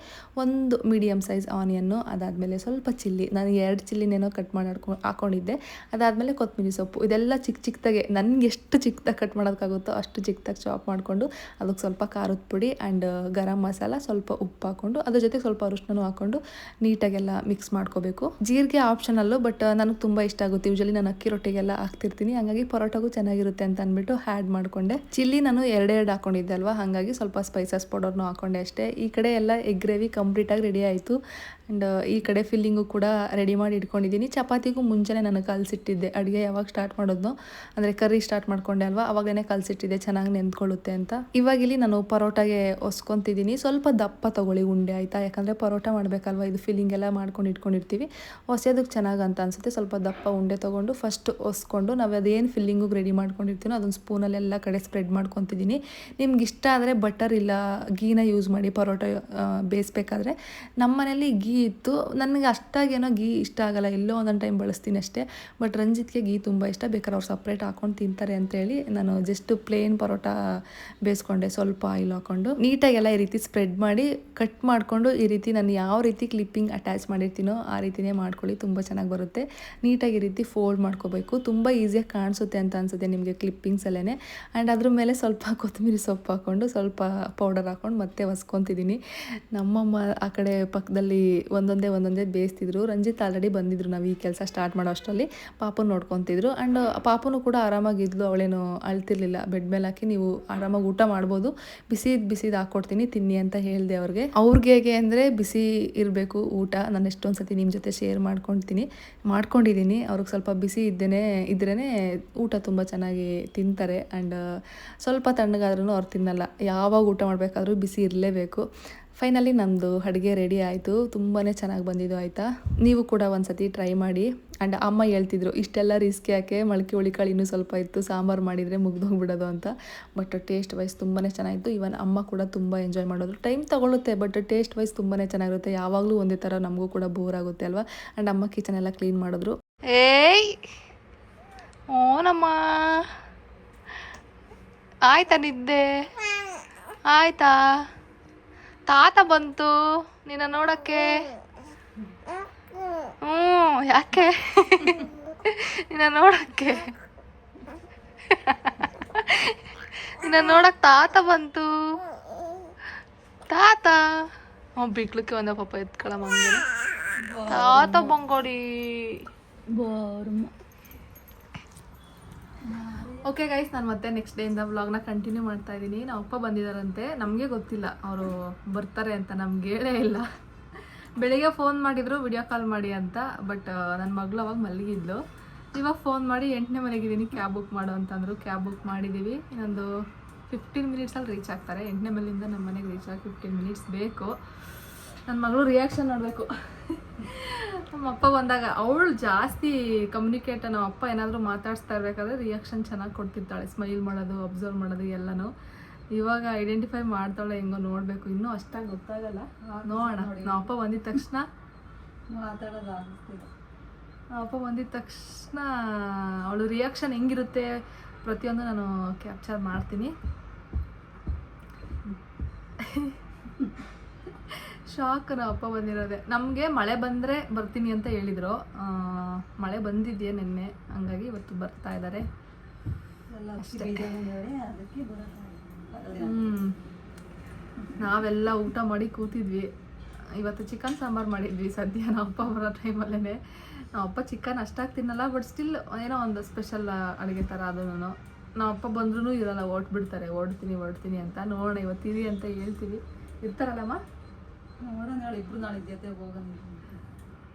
ಒಂದು ಮೀಡಿಯಮ್ ಸೈಜ್ ಆನಿಯನ್ನು, ಅದಾದಮೇಲೆ ಸ್ವಲ್ಪ ಚಿಲ್ಲಿ, ನಾನು 2 ಚಿಲ್ಲಿನೇನೋ ಕಟ್ ಮಾಡಿ ಹಾಕ್ಕೊಂಡಿದ್ದೆ. ಅದಾದಮೇಲೆ ಕೊತ್ತಂಬರಿ ಸೊಪ್ಪು, ಇದೆಲ್ಲ ಚಿಕ್ಕದಾಗೆ ನನಗೆ ಎಷ್ಟು ಚಿಕ್ಕದಾಗಿ ಕಟ್ ಮಾಡೋಕ್ಕಾಗುತ್ತೋ ಅಷ್ಟು ಚಿಕ್ಕದಾಗಿ ಚಾಪ್ ಮಾಡಿಕೊಂಡು ಅದಕ್ಕೆ ಸ್ವಲ್ಪ ಖಾರದ ಪುಡಿ ಆ್ಯಂಡ್ ಗರಂ ಮಸಾಲ, ಸ್ವಲ್ಪ ಉಪ್ಪು ಹಾಕ್ಕೊಂಡು ಅದ್ರ ಜೊತೆ ಸ್ವಲ್ಪ ಅರಿಶಿನೂ ಹಾಕ್ಕೊಂಡು ನೀಟಾಗೆಲ್ಲ ಮಿಕ್ಸ್ ಮಾಡ್ಕೋಬೇಕು. ಜೀರಿಗೆ ಆಪ್ಷನಲ್ಲು, ಬಟ್ ನನಗೆ ತುಂಬ ಇಷ್ಟ ಆಗುತ್ತೆ. ಯೂಶಲಿ ನಾನು ಅಕ್ಕಿ ರೊಟ್ಟಿಗೆಲ್ಲ ಹಾಕ್ತಿರ್ತೀನಿ, ಹಾಗಾಗಿ ಪರೋಟಗೂ ಚೆನ್ನಾಗಿರುತ್ತೆ ಅಂತ ಅಂದ್ಬಿಟ್ಟು ಆ್ಯಡ್ ಮಾಡಿಕೊಂಡೆ. ಚಿಲ್ಲಿ ನಾನು 2 ಹಾಕ್ಕೊಂಡಿದ್ದೆ ಅಲ್ವಾ, ಹಾಗಾಗಿ ಸ್ವಲ್ಪ ಸ್ಪೈಸಸ್ ಪೌಡರ್ನು ಹಾಕ್ಕೊಂಡೆ ಅಷ್ಟೇ. ಈ ಕಡೆ ಎಲ್ಲ ಎಗ್ ಗ್ರೇವಿ ಕಂಪ್ಲೀಟಾಗಿ ರೆಡಿ ಆಯಿತು. ಆ್ಯಂಡ್ ಈ ಕಡೆ ಫಿಲ್ಲಿಂಗು ಕೂಡ ರೆಡಿ ಮಾಡಿ ಇಟ್ಕೊಂಡಿದ್ದೀನಿ. ಚಪಾತಿಗೂ ಮುಂಚೆನೇ ನಾನು ಕಲಸಿಟ್ಟಿದ್ದೆ. ಅಡುಗೆ ಯಾವಾಗ ಸ್ಟಾರ್ಟ್ ಮಾಡೋದು ಅಂದರೆ ಕರ್ರಿ ಸ್ಟಾರ್ಟ್ ಮಾಡ್ಕೊಂಡೆ ಅಲ್ವಾ, ಅವಾಗಲೇ ಕಲಸಿಟ್ಟಿದ್ದೆ ಚೆನ್ನಾಗಿ ನೆಂದ್ಕೊಳ್ಳುತ್ತೆ ಅಂತ. ಇವಾಗಿಲ್ಲಿ ನಾನು ಪರೋಟಾಗೆ ಹೊಸ್ಕೊತಿದ್ದೀನಿ. ಸ್ವಲ್ಪ ದಪ್ಪ ತೊಗೊಳ್ಳಿ ಉಂಡೆ ಆಯಿತಾ, ಯಾಕಂದರೆ ಪರೋಟ ಮಾಡಬೇಕಲ್ವ, ಇದು ಫಿಲ್ಲಿಂಗ್ ಎಲ್ಲ ಮಾಡ್ಕೊಂಡು ಇಟ್ಕೊಂಡಿರ್ತೀವಿ, ಹೊಸದಕ್ಕೆ ಚೆನ್ನಾಗಿ ಅಂತ ಅನಿಸುತ್ತೆ. ಸ್ವಲ್ಪ ದಪ್ಪ ಉಂಡೆ ತೊಗೊಂಡು ಫಸ್ಟ್ ಹೊಸ್ಕೊಂಡು ನಾವು ಅದೇನು ಫಿಲ್ಲಿಂಗಿಗೆ ರೆಡಿ ಮಾಡ್ಕೊಂಡಿರ್ತೀನೋ ಅದೊಂದು ಸ್ಪೂನಲ್ಲಿ ಎಲ್ಲ ಕಡೆ ಸ್ಪ್ರೆಡ್ ಮಾಡ್ಕೊತಿದ್ದೀನಿ. ನಿಮ್ಗೆ ಇಷ್ಟ ಆದರೆ ಬಟರ್ ಇಲ್ಲ ಗೀನ ಯೂಸ್ ಮಾಡಿ ಪರೋಟ ಬೇಯಿಸ್ಬೇಕಾದ್ರೆ. ನಮ್ಮ ಮನೇಲಿ ಗೀ ಇತ್ತು. ನನಗೆ ಅಷ್ಟಾಗೇನೋ ಗೀ ಇಷ್ಟ ಆಗಲ್ಲ, ಎಲ್ಲೋ ಒಂದೊಂದು ಟೈಮ್ ಬಳಸ್ತೀನಿ ಅಷ್ಟೇ. ಬಟ್ ರಂಜಿತ್ಗೆ ಗೀ ತುಂಬ ಇಷ್ಟ, ಬೇಕಾದ್ರೆ ಅವ್ರು ಸಪ್ರೇಟ್ ಹಾಕೊಂಡು ತಿಂತಾರೆ ಅಂತೇಳಿ ನಾನು ಜಸ್ಟ್ ಪ್ಲೇನ್ ಪರೋಟ ಬೇಯಿಸ್ಕೊಂಡೆ, ಸ್ವಲ್ಪ ಆಯಿಲ್ ಹಾಕ್ಕೊಂಡು ನೀಟಾಗೆಲ್ಲ ಈ ರೀತಿ ಸ್ಪ್ರೆಡ್ ಮಾಡಿ ಕಟ್ ಮಾಡಿಕೊಂಡು ಈ ರೀತಿ ನಾನು ಯಾವ ರೀತಿ ಕ್ಲಿಪ್ಪಿಂಗ್ ಅಟ್ಯಾಚ್ ಮಾಡಿರ್ತೀನೋ ಆ ರೀತಿಯೇ ಮಾಡ್ಕೊಳ್ಳಿ, ತುಂಬ ಚೆನ್ನಾಗಿ ಬರುತ್ತೆ. ನೀಟಾಗಿ ಈ ರೀತಿ ಫೋಲ್ಡ್ ಮಾಡ್ಕೋಬೇಕು, ತುಂಬ ಈಸಿಯಾಗಿ ಕಾಣಿಸುತ್ತೆ ಅಂತ ಅನಿಸುತ್ತೆ ನಿಮಗೆ ಕ್ಲಿಪ್ಪಿಂಗ್ಸಲ್ಲೇ. ಆ್ಯಂಡ್ ಅದ್ರ ಮೇಲೆ ಸ್ವಲ್ಪ ಕೊತ್ತಂಬರಿ ಸೊಪ್ಪು ಹಾಕ್ಕೊಂಡು ಸ್ವಲ್ಪ ಪೌಡರ್ ಹಾಕ್ಕೊಂಡು ಮತ್ತೆ ಒಸ್ಕೊತಿದ್ದೀನಿ. ನಮ್ಮಮ್ಮ ಆ ಕಡೆ ಪಕ್ಕದಲ್ಲಿ ಒಂದೊಂದೇ ಬೇಯಿಸ್ತಿದ್ರು. ರಂಜಿತ್ ಆಲ್ರೆಡಿ ಬಂದಿದ್ರು ನಾವು ಈ ಕೆಲಸ ಸ್ಟಾರ್ಟ್ ಮಾಡೋ ಅಷ್ಟರಲ್ಲಿ. ಪಾಪನ ನೋಡ್ಕೊತಿದ್ರು. ಆ್ಯಂಡ್ ಪಾಪನು ಕೂಡ ಆರಾಮಾಗಿದ್ಲು, ಅವಳೇನು ಅಳ್ತಿರ್ಲಿಲ್ಲ. ಬೆಡ್ ಮೇಲೆ ಹಾಕಿ ನೀವು ಆರಾಮಾಗಿ ಊಟ ಮಾಡ್ಬೋದು, ಬಿಸಿದು ಹಾಕ್ಕೊಡ್ತೀನಿ ತಿನ್ನಿ ಅಂತ ಹೇಳಿದೆ ಅವ್ರಿಗೆ. ಅವ್ರಿಗೆ ಹೇಗೆ ಅಂದರೆ ಬಿಸಿ ಇರಬೇಕು ಊಟ. ನಾನು ಎಷ್ಟೊಂದು ಸತಿ ನಿಮ್ಮ ಜೊತೆ ಶೇರ್ ಮಾಡ್ಕೊಂಡಿದ್ದೀನಿ. ಅವ್ರಿಗೆ ಸ್ವಲ್ಪ ಬಿಸಿ ಇದ್ರೇ ಊಟ ತುಂಬ ಚೆನ್ನಾಗಿ ತಿಂತಾರೆ. ಆ್ಯಂಡ್ ಸ್ವಲ್ಪ ತಣ್ಣಗಾದ್ರೂ ಅವ್ರು ತಿನ್ನಲ್ಲ, ಯಾವಾಗ ಊಟ ಮಾಡಬೇಕಾದ್ರೂ ಬಿಸಿ ಇರಲೇಬೇಕು. ಫೈನಲಿ ನಮ್ಮದು ಅಡುಗೆ ರೆಡಿ ಆಯಿತು, ತುಂಬಾ ಚೆನ್ನಾಗಿ ಬಂದಿದ್ದು ಆಯಿತಾ. ನೀವು ಕೂಡ ಒಂದು ಸತಿ ಟ್ರೈ ಮಾಡಿ. ಆ್ಯಂಡ್ ಅಮ್ಮ ಹೇಳ್ತಿದ್ರು ಇಷ್ಟೆಲ್ಲ ರಿಸ್ಕ್ ಯಾಕೆ, ಮೊಳಕೆ ಹುಳಿಕಾಳು ಇನ್ನೂ ಸ್ವಲ್ಪ ಇತ್ತು, ಸಾಂಬಾರು ಮಾಡಿದರೆ ಮುಗ್ದೋಗ್ಬಿಡೋದು ಅಂತ. ಬಟ್ ಟೇಸ್ಟ್ ವೈಸ್ ತುಂಬಾ ಚೆನ್ನಾಗಿತ್ತು. ಇವನ್ ಅಮ್ಮ ಕೂಡ ತುಂಬ ಎಂಜಾಯ್ ಮಾಡೋದು. ಟೈಮ್ ತೊಗೊಳುತ್ತೆ ಬಟ್ ಟೇಸ್ಟ್ ವೈಸ್ ತುಂಬಾ ಚೆನ್ನಾಗಿರುತ್ತೆ. ಯಾವಾಗಲೂ ಒಂದೇ ಥರ ನಮಗೂ ಕೂಡ ಬೋರ್ ಆಗುತ್ತೆ ಅಲ್ವಾ. ಆ್ಯಂಡ್ ಅಮ್ಮ ಕಿಚನ್ ಎಲ್ಲ ಕ್ಲೀನ್ ಮಾಡಿದ್ರು. ಏಯ್ ಓನಮ್ಮ, ಆಯ್ತಾ ನಿದ್ದೆ ಆಯ್ತಾ? ತಾತ ಬಂತು ನಿನ್ನ ನೋಡಕ್ಕೆ. ಯಾಕೆ ನಿನ್ನ ನೋಡಕ್ಕೆ ತಾತ ಬಂತು. ತಾತ ಬಿಕ್ಲಕ್ಕೆ ಒಂದ ಪಾಪ ಎತ್ಕೊಳ ಮಂಗ ತಾತ ಬಂಗೋಡಿ. ಓಕೆ ಗೈಸ್, ನಾನು ಮತ್ತೆ ನೆಕ್ಸ್ಟ್ ಡೇಯಿಂದ ವ್ಲಾಗ್ನ ಕಂಟಿನ್ಯೂ ಮಾಡ್ತಾ ಇದ್ದೀನಿ. ನಮ್ಮ ಅಪ್ಪ ಬಂದಿದ್ದಾರಂತೆ, ನಮಗೆ ಗೊತ್ತಿಲ್ಲ ಅವರು ಬರ್ತಾರೆ ಅಂತ, ನಮ್ಗೆ ಹೇಳೇ ಇಲ್ಲ. ಬೆಳಿಗ್ಗೆ ಫೋನ್ ಮಾಡಿದ್ರು ವಿಡಿಯೋ ಕಾಲ್ ಮಾಡಿ ಅಂತ. ಬಟ್ ನನ್ನ ಮಗಳು ಅವಾಗ ಮಲಗಿದ್ಲು. ಇವಾಗ ಫೋನ್ ಮಾಡಿ 8ನೇ ಮನೆಗಿದ್ದೀನಿ, ಕ್ಯಾಬ್ ಬುಕ್ ಮಾಡು ಅಂತಂದರು. ಕ್ಯಾಬ್ ಬುಕ್ ಮಾಡಿದ್ದೀವಿ. ಇನ್ನೊಂದು 15 ಮಿನಿಟ್ಸಲ್ಲಿ ರೀಚ್ ಆಗ್ತಾರೆ. 8ನೇ ಮನೆಯಿಂದ ನಮ್ಮ ಮನೆಗೆ ರೀಚ್ ಆಗಿ 15 ಮಿನಿಟ್ಸ್ ಬೇಕು. ನನ್ನ ಮಗಳು ರಿಯಾಕ್ಷನ್ ನೋಡಬೇಕು. ನಮ್ಮ ಅಪ್ಪ ಬಂದಾಗ ಅವಳು ಜಾಸ್ತಿ ಕಮ್ಯುನಿಕೇಟ್. ನಮ್ಮ ಅಪ್ಪ ಏನಾದರೂ ಮಾತಾಡಿಸ್ತಾ ಇರಬೇಕಾದ್ರೆ ರಿಯಾಕ್ಷನ್ ಚೆನ್ನಾಗಿ ಕೊಡ್ತಿರ್ತಾಳೆ, ಸ್ಮೈಲ್ ಮಾಡೋದು, ಅಬ್ಸರ್ವ್ ಮಾಡೋದು ಎಲ್ಲನೂ. ಇವಾಗ ಐಡೆಂಟಿಫೈ ಮಾಡ್ತಾಳೆ, ಹೆಂಗೋ ನೋಡಬೇಕು. ಇನ್ನೂ ಅಷ್ಟಾಗಿ ಗೊತ್ತಾಗಲ್ಲ, ನೋಡೋಣ. ನಮ್ಮ ಅಪ್ಪ ಬಂದಿದ ತಕ್ಷಣ ಮಾತಾಡೋದು. ನಮ್ಮ ಅಪ್ಪ ಬಂದಿದ ತಕ್ಷಣ ಅವಳು ರಿಯಾಕ್ಷನ್ ಹೆಂಗಿರುತ್ತೆ ಪ್ರತಿಯೊಂದು ನಾನು ಕ್ಯಾಪ್ಚರ್ ಮಾಡ್ತೀನಿ. ಶಾಕ್ ನಮ್ಮ ಅಪ್ಪ ಬಂದಿರೋದೆ. ನಮಗೆ ಮಳೆ ಬಂದರೆ ಬರ್ತೀನಿ ಅಂತ ಹೇಳಿದರು. ಮಳೆ ಬಂದಿದೆಯೇ ನಿನ್ನೆ, ಹಂಗಾಗಿ ಇವತ್ತು ಬರ್ತಾ ಇದ್ದಾರೆ. ನಾವೆಲ್ಲ ಊಟ ಮಾಡಿ ಕೂತಿದ್ವಿ. ಇವತ್ತು ಚಿಕನ್ ಸಾಂಬಾರು ಮಾಡಿದ್ವಿ ಸದ್ಯ ನಮ್ಮ ಅಪ್ಪ ಬರೋ ಟೈಮಲ್ಲೇ. ನಮ್ಮ ಅಪ್ಪ ಚಿಕನ್ ಅಷ್ಟಾಗಿ ತಿನ್ನಲ್ಲ, ಬಟ್ ಸ್ಟಿಲ್ ಏನೋ ಒಂದು ಸ್ಪೆಷಲ್ ಅಡುಗೆ ಥರ ಅದು. ನಮ್ಮ ಅಪ್ಪ ಬಂದ್ರೂ ಇರಲ್ಲ, ಓಡ್ಬಿಡ್ತಾರೆ, ಓಡ್ತೀನಿ ಅಂತ. ನೋಡೋಣ ಇವತ್ತು ಇರಿ ಅಂತ ಹೇಳ್ತೀವಿ. ಇರ್ತಾರಲ್ಲಮ್ಮ, ನೋಡೋಣ. ಇಬ್ರು ನಾಳೆ ಜೊತೆ ಹೋಗೋಣ.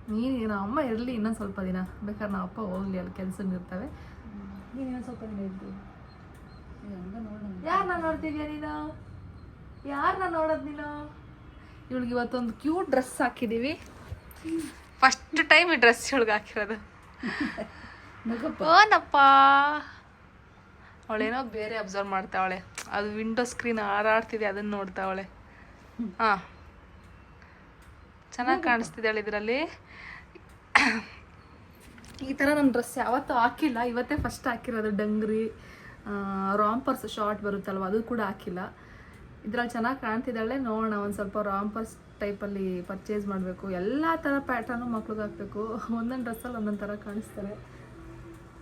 ನಮ್ಮ ಅಮ್ಮ ಇರಲಿ ಇನ್ನೊಂದು ಸ್ವಲ್ಪ ದಿನ, ಬೇಕಾದ್ರೆ ನಮ್ಮ ಅಪ್ಪ ಹೋಗ್ಲಿ, ಅಲ್ಲಿ ಕೆಲಸ ಇರ್ತವೆ. ನೀನು ಇನ್ನೊಂದು ಸ್ವಲ್ಪ ದಿನ ಇರ್ತೀವಿ. ಯಾರನ್ನ ನೋಡ್ತಿದ್ಯಾ ನೀನು? ಯಾರನ್ನ ನೋಡೋದು ನೀನು? ಇವಳಿಗೆ ಇವತ್ತೊಂದು ಕ್ಯೂಟ್ ಡ್ರೆಸ್ ಹಾಕಿದ್ದೀವಿ. ಫಸ್ಟ್ ಟೈಮ್ ಈ ಡ್ರೆಸ್ ಇವಳಿಗೆ ಹಾಕಿರೋದು. ಓನಪ್ಪ, ಅವಳೇನೋ ಬೇರೆ ಅಬ್ಸರ್ವ್ ಮಾಡ್ತಾವಳೆ. ಅದು ವಿಂಡೋ ಸ್ಕ್ರೀನ್ ಹಾರಾಡ್ತಿದೆ, ಅದನ್ನು ನೋಡ್ತಾವಳೆ. ಹಾಂ, ಚೆನ್ನಾಗಿ ಕಾಣಿಸ್ತಿದ್ದಾಳೆ ಇದರಲ್ಲಿ. ಈ ಥರ ನನ್ನ ಡ್ರೆಸ್ ಯಾವತ್ತೂ ಹಾಕಿಲ್ಲ, ಇವತ್ತೇ ಫಸ್ಟ್ ಹಾಕಿರೋದು. ಡಂಗ್ರಿ ರಾಂಪರ್ಸ್ ಶಾರ್ಟ್ ಬರುತ್ತಲ್ವ, ಅದು ಕೂಡ ಹಾಕಿಲ್ಲ. ಇದ್ರಲ್ಲಿ ಚೆನ್ನಾಗಿ ಕಾಣ್ತಿದ್ದಾಳೆ. ನೋಡೋಣ, ಒಂದು ಸ್ವಲ್ಪ ರಾಂಪರ್ಸ್ ಟೈಪಲ್ಲಿ ಪರ್ಚೇಸ್ ಮಾಡಬೇಕು. ಎಲ್ಲ ಥರ ಪ್ಯಾಟರ್ನು ಮಕ್ಳಿಗೆ ಹಾಕಬೇಕು. ಒಂದೊಂದು ಡ್ರೆಸ್ಸಲ್ಲಿ ಒಂದೊಂದು ಥರ ಕಾಣಿಸ್ತಾರೆ.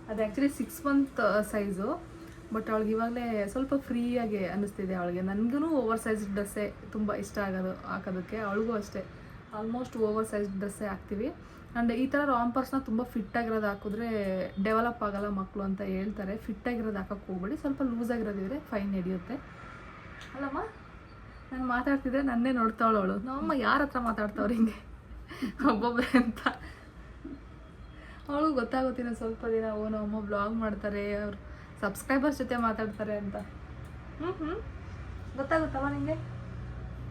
ಅದು ಆ್ಯಕ್ಚುಲಿ 6 ಮಂತ್ ಸೈಜು. ಬಟ್ ಅವಳಿಗೆ ಇವಾಗಲೇ ಸ್ವಲ್ಪ ಫ್ರೀಯಾಗಿ ಅನ್ನಿಸ್ತಿದೆ ಅವಳಿಗೆ. ನನಗೂ ಓವರ್ ಸೈಜ್ ಡ್ರೆಸ್ಸೇ ತುಂಬ ಇಷ್ಟ ಆಗೋದು ಹಾಕೋದಕ್ಕೆ. ಅವಳಿಗೂ ಅಷ್ಟೇ, ಆಲ್ಮೋಸ್ಟ್ ಓವರ್ ಸೈಜ್ ಡ್ರೆಸ್ಸೇ ಹಾಕ್ತೀವಿ. ಆ್ಯಂಡ್ ಈ ಥರ ರಾಂಪರ್ಸ್ನ ತುಂಬ ಫಿಟ್ಟಾಗಿರೋದು ಹಾಕಿದ್ರೆ ಡೆವಲಪ್ ಆಗೋಲ್ಲ ಮಕ್ಕಳು ಅಂತ ಹೇಳ್ತಾರೆ. ಫಿಟ್ಟಾಗಿರೋದು ಹಾಕೋಕ್ಕೆ ಹೋಗ್ಬೇಡಿ, ಸ್ವಲ್ಪ ಲೂಸಾಗಿರೋದಿದ್ರೆ ಫೈನ್ ಹಿಡಿಯುತ್ತೆ ಅಲ್ಲಮ್ಮ. ನಾನು ಮಾತಾಡ್ತಿದ್ರೆ ನನ್ನೇ ನೋಡ್ತಾವಳು ಅವಳು. ನಮ್ಮಮ್ಮ ಯಾರ ಹತ್ರ ಮಾತಾಡ್ತಾವ್ರು ಹಿಂಗೆ ಒಬ್ಬೊಬ್ಬರೇ ಅಂತ. ಅವಳು ಗೊತ್ತಾಗುತ್ತಿನ ಸ್ವಲ್ಪ ದಿನ, ನಮ್ಮಮ್ಮ ಬ್ಲಾಗ್ ಮಾಡ್ತಾರೆ, ಅವ್ರು ಸಬ್ಸ್ಕ್ರೈಬರ್ಸ್ ಜೊತೆ ಮಾತಾಡ್ತಾರೆ ಅಂತ. ಗೊತ್ತಾಗುತ್ತಲ್ವ ನಿಮಗೆ?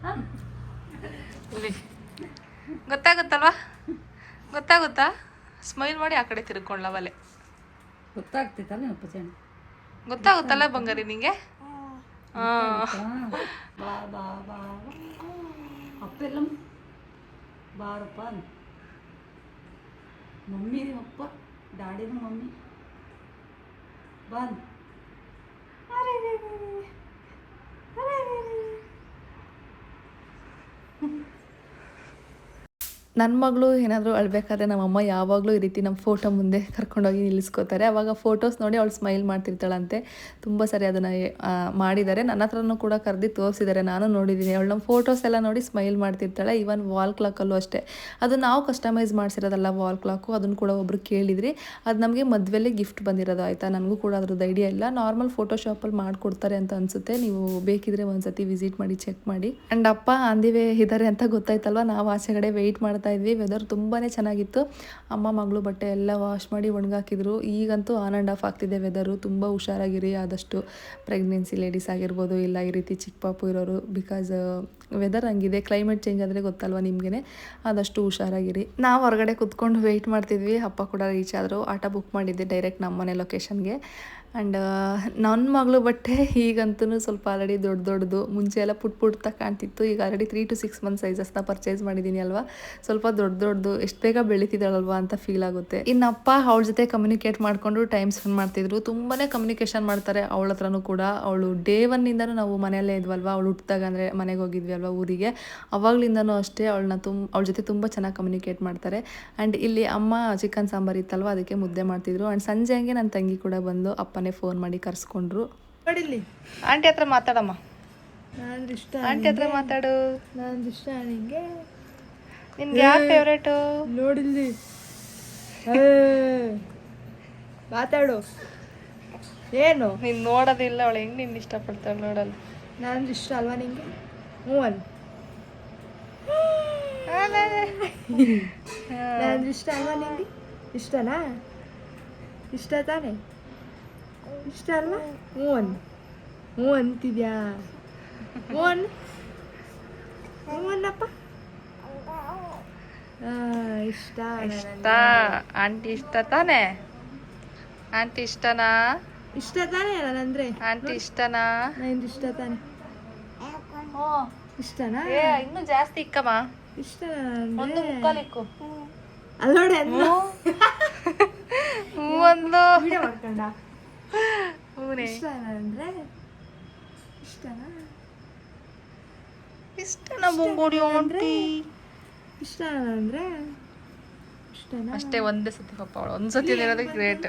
ಹಾಂ, ಗೊತ್ತಾಗುತ್ತಲ್ವಾ? ಗೊತ್ತಾಗುತ್ತಾ? ಸ್ಮೈಲ್ ಮಾಡಿ ಆ ಕಡೆ ತಿರ್ಕೊಂಡ್ಲವಲೆ. ಗೊತ್ತಾಗ್ತೈತಲ್ಲ ಗೊತ್ತಾಗುತ್ತಲ್ಲ ಬಂಗಾರಿ ನಿಂಗೆ? ಅಪ್ಪೆಲ್ಲ ಬಾರಪ್ಪ ಮಮ್ಮಿ ಅಪ್ಪ ಡ್ಯಾಡಿನ ಮಮ್ಮಿ ಬಂದು ನನ್ನ ಮಗಳು ಏನಾದರೂ ಅಳಬೇಕಾದ್ರೆ ನಮ್ಮಮ್ಮ ಯಾವಾಗಲೂ ಈ ರೀತಿ ನಮ್ಮ ಫೋಟೋ ಮುಂದೆ ಕರ್ಕೊಂಡೋಗಿ ನಿಲ್ಲಿಸ್ಕೋತಾರೆ. ಆವಾಗ ಫೋಟೋಸ್ ನೋಡಿ ಅವಳು ಸ್ಮೈಲ್ ಮಾಡ್ತಿರ್ತಾಳಂತೆ. ತುಂಬ ಸರಿ ಅದನ್ನು ಮಾಡಿದ್ದಾರೆ. ನನ್ನ ಹತ್ರನೂ ಕೂಡ ಕರೆದು ತೋರಿಸಿದ್ದಾರೆ, ನಾನು ನೋಡಿದ್ದೀನಿ. ಅವಳು ನಮ್ಮ ಫೋಟೋಸ್ ಎಲ್ಲ ನೋಡಿ ಸ್ಮೈಲ್ ಮಾಡ್ತಿರ್ತಾಳೆ. ಈವನ್ ವಾಲ್ ಕ್ಲಾಕಲ್ಲೂ ಅಷ್ಟೇ. ಅದು ನಾವು ಕಸ್ಟಮೈಸ್ ಮಾಡಿಸಿರೋದಲ್ಲ ವಾಲ್ ಕ್ಲಾಕು, ಅದನ್ನು ಕೂಡ ಒಬ್ಬರು ಕೇಳಿದ್ರಿ. ಅದು ನಮಗೆ ಮದುವೆಯಲ್ಲಿ ಗಿಫ್ಟ್ ಬಂದಿರೋದು ಆಯಿತಾ. ನನಗೂ ಕೂಡ ಅದ್ರದ್ದು ಐಡಿಯಾ ಇಲ್ಲ. ನಾರ್ಮಲ್ ಫೋಟೋಶಾಪಲ್ಲಿ ಮಾಡಿಕೊಡ್ತಾರೆ ಅಂತ ಅನಿಸುತ್ತೆ. ನೀವು ಬೇಕಿದ್ರೆ ಒಂದ್ಸತಿ ವಿಸಿಟ್ ಮಾಡಿ ಚೆಕ್ ಮಾಡಿ. ಆ್ಯಂಡ್ ಅಪ್ಪ ಅಂದಿವೆ ಇದ್ದಾರೆ ಅಂತ ಗೊತ್ತಾಯ್ತಲ್ವ. ನಾವು ಆಚೆಗಡೆ ವೆಯ್ಟ್ ಮಾಡ್ತಾ ಇದ್ವಿ. ವೆದರ್ ತುಂಬಾ ಚೆನ್ನಾಗಿತ್ತು. ಅಮ್ಮ ಮಗಳು ಬಟ್ಟೆ ಎಲ್ಲ ವಾಶ್ ಮಾಡಿ ಒಣಗಾಕಿದ್ರು. ಈಗಂತೂ ಆನ್ ಆ್ಯಂಡ್ ಆಫ್ ಆಗ್ತಿದೆ ವೆದರು. ತುಂಬ ಹುಷಾರಾಗಿರಿ, ಆದಷ್ಟು ಪ್ರೆಗ್ನೆನ್ಸಿ ಲೇಡೀಸ್ ಆಗಿರ್ಬೋದು, ಇಲ್ಲ ಈ ರೀತಿ ಚಿಕ್ಕ ಪಾಪು ಇರೋರು. ಬಿಕಾಸ್ ವೆದರ್ ಹಂಗಿದೆ, ಕ್ಲೈಮೇಟ್ ಚೇಂಜ್ ಆದರೆ ಗೊತ್ತಲ್ವ ನಿಮಗೇ, ಆದಷ್ಟು ಹುಷಾರಾಗಿರಿ. ನಾವು ಹೊರಗಡೆ ಕುತ್ಕೊಂಡು ವೆಯ್ಟ್ ಮಾಡ್ತಿದ್ವಿ. ಅಪ್ಪ ಕೂಡ ರೀಚ್ ಆದರು. ಆಟೋ ಬುಕ್ ಮಾಡಿದ್ದೆ ಡೈರೆಕ್ಟ್ ನಮ್ಮನೆ ಲೊಕೇಶನ್ಗೆ. ಆ್ಯಂಡ್ ನನ್ನ ಮಗಳು ಬಟ್ಟೆ ಈಗಂತೂ ಸ್ವಲ್ಪ ಆಲ್ರೆಡಿ ದೊಡ್ಡದು. ಮುಂಚೆ ಎಲ್ಲ ಪುಟ್ಟ ಕಾಣ್ತಿತ್ತು. ಈಗ ಆಲ್ರೆಡಿ 3 to 6 months ಸೈಜಸ್ನ ಪರ್ಚೇಸ್ ಮಾಡಿದ್ದೀನಿ ಅಲ್ವಾ. ಸ್ವಲ್ಪ ದೊಡ್ಡದು ಎಷ್ಟು ಬೇಗ ಬೆಳೀತಿದ್ದಾಳಲ್ವಾ ಅಂತ ಫೀಲ್ ಆಗುತ್ತೆ. ಇನ್ನಪ್ಪ ಅವಳ ಜೊತೆ ಕಮ್ಯುನಿಕೇಟ್ ಮಾಡಿಕೊಂಡು ಟೈಮ್ ಸ್ಪೆಂಡ್ ಮಾಡ್ತಿದ್ರು. ತುಂಬಾ ಕಮ್ಯುನಿಕೇಷನ್ ಮಾಡ್ತಾರೆ ಅವಳ ಹತ್ರನೂ ಕೂಡ. ಅವಳು ಡೇ 1 ನಾವು ಮನೆಯಲ್ಲೇ ಇದ್ವಲ್ವ, ಅವಳು ಹುಟ್ಟಿದಾಗ ಅಂದರೆ ಮನೆಗೆ ಹೋಗಿದ್ವಿ ಅಲ್ವಾ ಊರಿಗೆ, ಅವಾಗಲಿಂದನೂ ಅಷ್ಟೇ ಅವಳ ಜೊತೆ ತುಂಬ ಚೆನ್ನಾಗಿ ಕಮ್ಯುನಿಕೇಟ್ ಮಾಡ್ತಾರೆ. ಆ್ಯಂಡ್ ಇಲ್ಲಿ ಅಮ್ಮ ಚಿಕನ್ ಸಾಂಬಾರು ಇತ್ತಲ್ವ, ಅದಕ್ಕೆ ಮುದ್ದೆ ಮಾಡ್ತಿದ್ರು. ಆ್ಯಂಡ್ ಸಂಜೆ ಹಂಗೆ ನನ್ನ ತಂಗಿ ಕೂಡ ಬಂದು ಅಪ್ಪನೇ ಫೋನ್ ಮಾಡಿ ಕರ್ಸ್ಕೊಂಡ್ರು. ನೋಡಿಲ್ಲಿ ಆಂಟಿ ಹತ್ರ ಮಾತಾಡಮ್ಮ. ನಂದು ಇಷ್ಟ, ಆಂಟಿ ಹತ್ರ ಮಾತಾಡು. ನಂದು ಇಷ್ಟ ನಿಂಗೆ. ನಿನ್ಗೆ ಯಾವ ಫೇವ್ರೇಟು? ನೋಡಿಲ್ಲಿ ಮಾತಾಡು. ಏನು ನೀನು ನೋಡೋದಿಲ್ಲ, ಅವಳು ಹೆಂಗೆ ನಿನ್ನ ಇಷ್ಟಪಡ್ತಾಳೆ ನೋಡಲ್ಲ. ನಂದು ಇಷ್ಟ ಅಲ್ವಾ ನಿಂಗೆ? ಹ್ಞೂ ಅನ್ ನಂದು ಇಷ್ಟ ಅಲ್ವಾ ನಿಂಗೆ? ಇಷ್ಟನಾ? ಇಷ್ಟ ತಾನೆ? ಇಷ್ಟ ಅಲ್ವಾ? ಹ್ಞೂ ಅನ್ ಹ್ಞೂ ಅಂತಿದ್ಯಾ? ಹ್ಞೂ ಅನ್ ಹ್ಞೂ ಅನ್ನಪ್ಪ. ಇಷ್ಟ ಇಷ್ಟ. ಆಂಟಿ ಇಷ್ಟ ತಾನೆ? ಆಂಟಿ ಇಷ್ಟನಾ? ಇಷ್ಟ ತಾನೆ ನಂದ್ರೆ? ಆಂಟಿ ಇಷ್ಟನಾ? ನಂದು ಇಷ್ಟ ತಾನೆ? ಇಷ್ಟನಾ? ಇನ್ನು ಜಾಸ್ತಿ ಇಕ್ಕಮ್ಮ. ಇಷ್ಟ ಒಂದು ಮುಕ್ಕಾಲಿಕ್ಕು. ಅಲ್ಲೋಡೆ ಒಂದು ವಿಡಿಯೋ ಮಾಡ್ಕೊಂಡ. ಹೂನೇ. ಇಷ್ಟ ಅಂದ್ರೆ ಇಷ್ಟನಾ? ಇಷ್ಟನಾ ಬೊಂಬೋಡಿ ಆಂಟಿ? ಇಷ್ಟ ಅಂದ್ರೆ ಇಷ್ಟನಾ? ಅಷ್ಟೇ, ಒಂದೇ ಸತಿ ಪಾಪ ಅವಳು ಒಂದ್ಸತಿ ಇರೋದೇ ಗ್ರೇಟ್.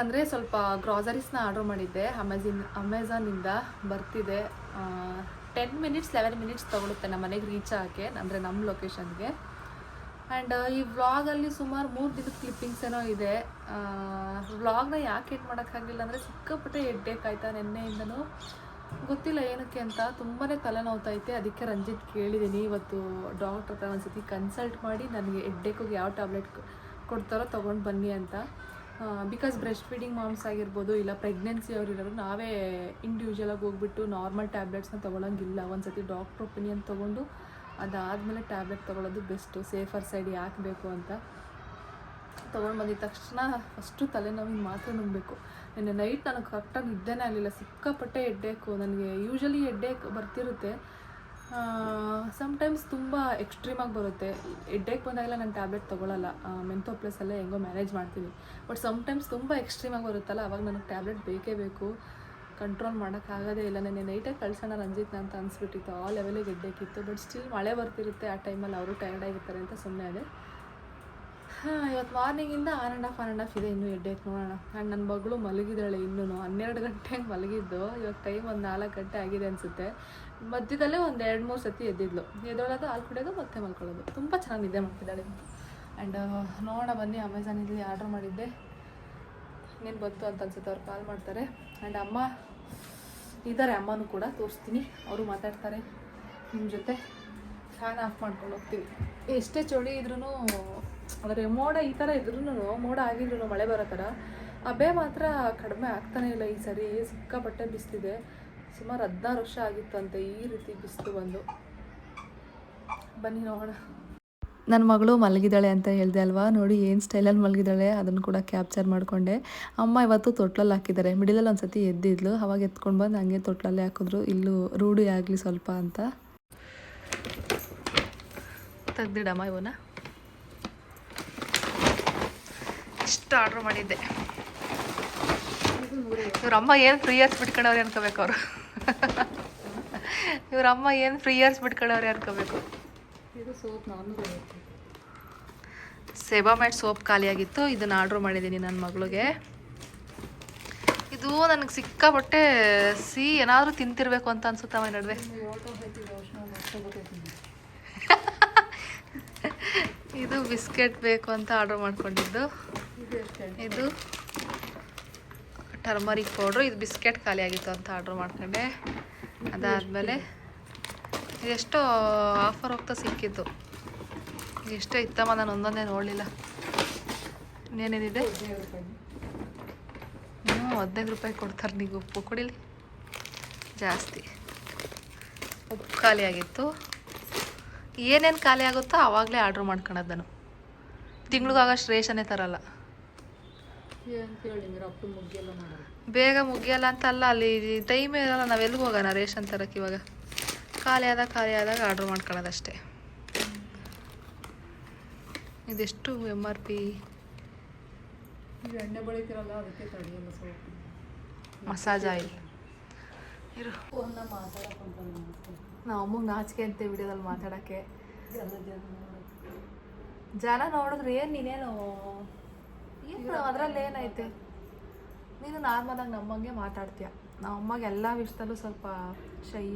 ಅಂದರೆ ಸ್ವಲ್ಪ ಗ್ರಾಸರೀಸ್ನ ಆರ್ಡ್ರ್ ಮಾಡಿದ್ದೆ ಅಮೆಝಾನಿಂದ. ಬರ್ತಿದೆ 10 minutes 11 minutes ತೊಗೊಳುತ್ತೆ ನಮ್ಮ ಮನೆಗೆ ರೀಚ್ ಆಗೋಕ್ಕೆ, ಅಂದರೆ ನಮ್ಮ ಲೊಕೇಶನ್ಗೆ. ಆ್ಯಂಡ್ ಈ ವ್ಲಾಗಲ್ಲಿ ಸುಮಾರು 3 ದಿನದ ಕ್ಲಿಪ್ಪಿಂಗ್ಸ್ ಏನೋ ಇದೆ. ವ್ಲಾಗ್ನ ಯಾಕೆ ಎಡ್ ಮಾಡೋಕ್ಕಾಗಲಿಲ್ಲ ಅಂದರೆ ಸಿಕ್ಕಾಪಟ್ಟೆ ಹೆಡ್ಡೇಕ್ ಆಯಿತಾ ನೆನ್ನೆಯಿಂದನೂ. ಗೊತ್ತಿಲ್ಲ ಏನಕ್ಕೆ ಅಂತ, ತುಂಬಾ ತಲೆನೋವ್ತೈತೆ. ಅದಕ್ಕೆ ರಂಜಿತ್ ಕೇಳಿದ್ದೀನಿ ಇವತ್ತು ಡಾಕ್ಟ್ರ್ ಹತ್ರ ಒಂದ್ಸತಿ ಕನ್ಸಲ್ಟ್ ಮಾಡಿ ನನಗೆ ಹೆಡ್ಡೇಕಿಗೆ ಯಾವ ಟ್ಯಾಬ್ಲೆಟ್ ಕೊಡ್ತಾರೋ ತೊಗೊಂಡು ಬನ್ನಿ ಅಂತ. ಬಿಕಾಸ್ ಬ್ರೆಸ್ಟ್ ಫೀಡಿಂಗ್ ಮಾಮ್ಸ್ ಆಗಿರ್ಬೋದು, ಇಲ್ಲ ಪ್ರೆಗ್ನೆನ್ಸಿ ಅವರಿರೋರು ನಾವೇ ಇಂಡಿವಿಜುವಲಾಗಿ ಹೋಗ್ಬಿಟ್ಟು ನಾರ್ಮಲ್ ಟ್ಯಾಬ್ಲೆಟ್ಸ್ನ ತೊಗೊಳಂಗಿಲ್ಲ. ಒಂದ್ಸತಿ ಡಾಕ್ಟ್ರ್ ಒಪಿನಿಯನ್ ತೊಗೊಂಡು ಅದಾದಮೇಲೆ ಟ್ಯಾಬ್ಲೆಟ್ ತೊಗೊಳೋದು ಬೆಸ್ಟು, ಸೇಫರ್ ಸೈಡ್ ಯಾಕೆ ಬೇಕು ಅಂತ. ತೊಗೊಂಡು ಬಂದಿದ ತಕ್ಷಣ ಫಸ್ಟು ತಲೆನೋವಿನ ಮಾತ್ರ ನುಂಗಬೇಕು. ನಿನ್ನೆ ನೈಟ್ ನನಗೆ ಕರೆಕ್ಟಾಗಿ ನಿದ್ದೆನೇ ಆಗಲಿಲ್ಲ. ಸಿಕ್ಕಾಪಟ್ಟೆ ಹೆಡ್ಡೇಕು. ನನಗೆ ಯೂಶ್ವಲಿ ಹೆಡ್ಡೇಕ್ ಬರ್ತಿರುತ್ತೆ, ಸಮ್ಟೈಮ್ಸ್ ತುಂಬ ಎಕ್ಸ್ಟ್ರೀಮಾಗಿ ಬರುತ್ತೆ. ಹೆಡ್ಡೇಕ್ ಬಂದಾಗೆಲ್ಲ ನಾನು ಟ್ಯಾಬ್ಲೆಟ್ ತೊಗೊಳ್ಳಲ್ಲ, ಮೆಂಥೋ ಪ್ಲಸ್ಸಲ್ಲೇ ಹೆಂಗೋ ಮ್ಯಾನೇಜ್ ಮಾಡ್ತೀನಿ. ಬಟ್ ಸಮ್ಟೈಮ್ಸ್ ತುಂಬ ಎಕ್ಸ್ಟ್ರೀಮಾಗಿ ಬರುತ್ತಲ್ಲ, ಅವಾಗ ನನಗೆ ಟ್ಯಾಬ್ಲೆಟ್ ಬೇಕೇ ಬೇಕು. ಕಂಟ್ರೋಲ್ ಮಾಡೋಕ್ಕಾಗೋದೇ ಇಲ್ಲ. ನೆನ್ನೆ ನೈಟೇ ಕಳ್ಸೋಣ ರಂಜಿತ್ನ ಅಂತ ಅನಿಸ್ಬಿಟ್ಟಿತ್ತು. ಆ ಲೆವೆಲಿಗೆ ಹೆಡ್ಡೇಕಿತ್ತು. ಬಟ್ ಸ್ಟಿಲ್ ಮಳೆ ಬರ್ತಿರುತ್ತೆ, ಆ ಟೈಮಲ್ಲಿ ಅವರು ಟಯರ್ಡ್ ಆಗಿರ್ತಾರೆ ಅಂತ ಸುಮ್ಮನೆ ಅದೇ. ಇವತ್ತು ಮಾರ್ನಿಂಗಿಂದ ಆನ್ ಆ್ಯಂಡ್ ಆಫ್ ಇದೆ. ಇನ್ನೂ ಹೆಡ್ಡೇಕ್ ನೋಡೋಣ. ಆ್ಯಂಡ್ ನನ್ನ ಮಗಳು ಮಲಗಿದ್ದಾಳೆ ಇನ್ನೂ. 12 ಗಂಟೆಗೆ ಮಲಗಿದ್ದು, ಇವಾಗ ಟೈಮ್ ಒಂದು 4 ಗಂಟೆ ಆಗಿದೆ ಅನಿಸುತ್ತೆ. ಮಧ್ಯದಲ್ಲೇ ಒಂದು 2-3 ಸತಿ ಎದ್ದಿದ್ಲು. ಎದ್ದೊಳೋದು, ಹಾಲು ಕುಡಿಯೋದು, ಮತ್ತೆ ಮಲ್ಕೊಳ್ಳೋದು. ತುಂಬ ಚೆನ್ನಾಗಿ ನಿದ್ದೆ ಮಾಡ್ತಿದ್ದಾಳೆ. ಆ್ಯಂಡ್ ನೋಡೋಣ ಬನ್ನಿ, ಅಮೆಝಾನಲ್ಲಿ ಆರ್ಡ್ರ್ ಮಾಡಿದ್ದೆ. ಇನ್ನೇನು ಬಂತು ಅಂತ ಅನ್ಸುತ್ತೆ, ಅವ್ರು ಕಾಲ್ ಮಾಡ್ತಾರೆ. ಆ್ಯಂಡ್ ಅಮ್ಮ ಇದ್ದಾರೆ, ಅಮ್ಮನೂ ಕೂಡ ತೋರಿಸ್ತೀನಿ, ಅವರು ಮಾತಾಡ್ತಾರೆ ನಿಮ್ಮ ಜೊತೆ. ಫ್ಯಾನ್ ಆಫ್ ಮಾಡ್ಕೊಂಡು ಹೋಗ್ತೀವಿ. ಎಷ್ಟೇ ಚಳಿ ಇದ್ರೂ, ಅಂದರೆ ಮೋಡ ಈ ಥರ ಇದ್ರೂ, ಮೋಡ ಆಗಿದ್ರು ಮಳೆ ಬರೋ ಥರ, ಹಬೆ ಮಾತ್ರ ಕಡಿಮೆ ಆಗ್ತಾನೆ ಇಲ್ಲ. ಈ ಸರಿ ಸಿಕ್ಕಾಪಟ್ಟೆ ಬಿಸಿಲಿದೆ. ಸುಮಾರು 16 ವರ್ಷ ಆಗಿತ್ತಂತೆ ಈ ರೀತಿ ಬಿಸಿಲು ಬಂದು. ಬನ್ನಿ ನೋಡೋಣ. ನನ್ನ ಮಗಳು ಮಲಗಿದ್ದಾಳೆ ಅಂತ ಹೇಳಿದೆ ಅಲ್ವಾ, ನೋಡಿ ಏನು ಸ್ಟೈಲಲ್ಲಿ ಮಲಗಿದ್ದಾಳೆ. ಅದನ್ನು ಕೂಡ ಕ್ಯಾಪ್ಚರ್ ಮಾಡಿಕೊಂಡೆ. ಅಮ್ಮ ಇವತ್ತು ತೊಟ್ಲಲ್ಲಿ ಹಾಕಿದ್ದಾರೆ. ಮಿಡಲಲ್ಲಿ ಒಂದು ಸತಿ ಎದ್ದಿದ್ಲು, ಅವಾಗ ಎತ್ಕೊಂಡು ಬಂದು ಹಂಗೆ ತೊಟ್ಲಲ್ಲೇ ಹಾಕಿದ್ರು. ಇಲ್ಲೂ ರೂಢಿ ಆಗಲಿ ಸ್ವಲ್ಪ ಅಂತ. ತೆಗ್ದಿಡಮ್ಮ ಇವನ್ನ. ಇಷ್ಟು ಆರ್ಡ್ರ್ ಮಾಡಿದ್ದೆ. ಇವ್ರಮ್ಮ ಏನು ಫ್ರೀ ಇಯರ್ಸ್ ಬಿಟ್ಕೊಂಡವ್ರೆ ಅನ್ಕೋಬೇಕು ಅವರು. ಇವ್ರಮ್ಮ ಏನು ಫ್ರೀ ಇಯರ್ಸ್ ಬಿಟ್ಕೊಂಡವ್ರೆ ಅನ್ಕೋಬೇಕು. ಸೆಬಾಮೆಡ್ ಸೋಪ್ ಖಾಲಿಯಾಗಿತ್ತು, ಇದನ್ನು ಆರ್ಡ್ರ್ ಮಾಡಿದ್ದೀನಿ ನನ್ನ ಮಗಳಿಗೆ. ಇದು ನನಗೆ ಸಿಕ್ಕಾಪಟ್ಟೆ ಏನಾದರೂ ತಿಂತಿರ್ಬೇಕು ಅಂತ ಅನ್ಸುತ್ತವ ಈ ನಡುವೆ. ಇದು ಬಿಸ್ಕೆಟ್ ಬೇಕು ಅಂತ ಆರ್ಡ್ರ್ ಮಾಡ್ಕೊಂಡಿದ್ದು. ಇದು ಟರ್ಮರಿಕ್ ಪೌಡ್ರು, ಇದು ಬಿಸ್ಕೆಟ್ ಖಾಲಿ ಆಗಿತ್ತು ಅಂತ ಆರ್ಡ್ರ್ ಮಾಡ್ಕೊಂಡೆ. ಅದಾದಮೇಲೆ ಇದೆಷ್ಟೋ ಆಫರ್ ಹೋಗ್ತಾ ಸಿಕ್ಕಿತ್ತು. ಎಷ್ಟೋ ಇತ್ತಮ್ಮ, ನಾನು ಒಂದೊಂದೇ ನೋಡಲಿಲ್ಲ. ಇನ್ನೇನೇನಿದೆ? 15 ರೂಪಾಯಿ ಕೊಡ್ತಾರೆ. ನೀವು ಉಪ್ಪು ಕುಡಿಲಿ, ಜಾಸ್ತಿ ಉಪ್ಪು ಖಾಲಿ ಆಗಿತ್ತು. ಏನೇನು ಖಾಲಿ ಆಗುತ್ತೋ ಆವಾಗಲೇ ಆರ್ಡ್ರ್ ಮಾಡ್ಕೊಳೋದು ನಾನು. ತಿಂಗ್ಳಿಗಾಗಷ್ಟು ರೇಷನ್ನೇ ತರಲ್ಲ. ಬೇಗ ಮುಗಿಯಲ್ಲ ಅಂತ ಅಲ್ಲ, ಅಲ್ಲಿ ಟೈಮೇ ಇರಲ್ಲ. ನಾವು ಎಲ್ಲಿಗೆ ಹೋಗೋಣ ರೇಷನ್ ತರಕ್ಕೆ? ಇವಾಗ ಖಾಲಿ ಆದಾಗ ಆರ್ಡ್ರ್ ಮಾಡ್ಕೊಳ್ಳೋದಷ್ಟೇ. ಇದೆಷ್ಟು MRP? ಎಣ್ಣೆ ಬಳಿತಿರಲ್ಲ ಅದಕ್ಕೆ ತಡೆಯಲ್ಲ ಸೋಪ್. ಮಸಾಜ್ ಆಯಿಲ್ ಇರು. ನಾವು ಅಮ್ಮಗೆ ನಾಚಿಕೆ ಅಂತ ವಿಡಿಯೋದಲ್ಲಿ ಮಾತಾಡೋಕ್ಕೆ. ಜನ ನೋಡಿದ್ರೆ ಏನು ನೀನೇನು ಅದರಲ್ಲಿ ಏನೈತೆ? ನೀನು ನಾರ್ಮಲಾಗಿ ನಮ್ಮಂಗೆ ಮಾತಾಡ್ತೀಯ. ನಾವು ಅಮ್ಮಗೆ ಎಲ್ಲ ವಿಷಯದಲ್ಲೂ ಸ್ವಲ್ಪ ಶೈ,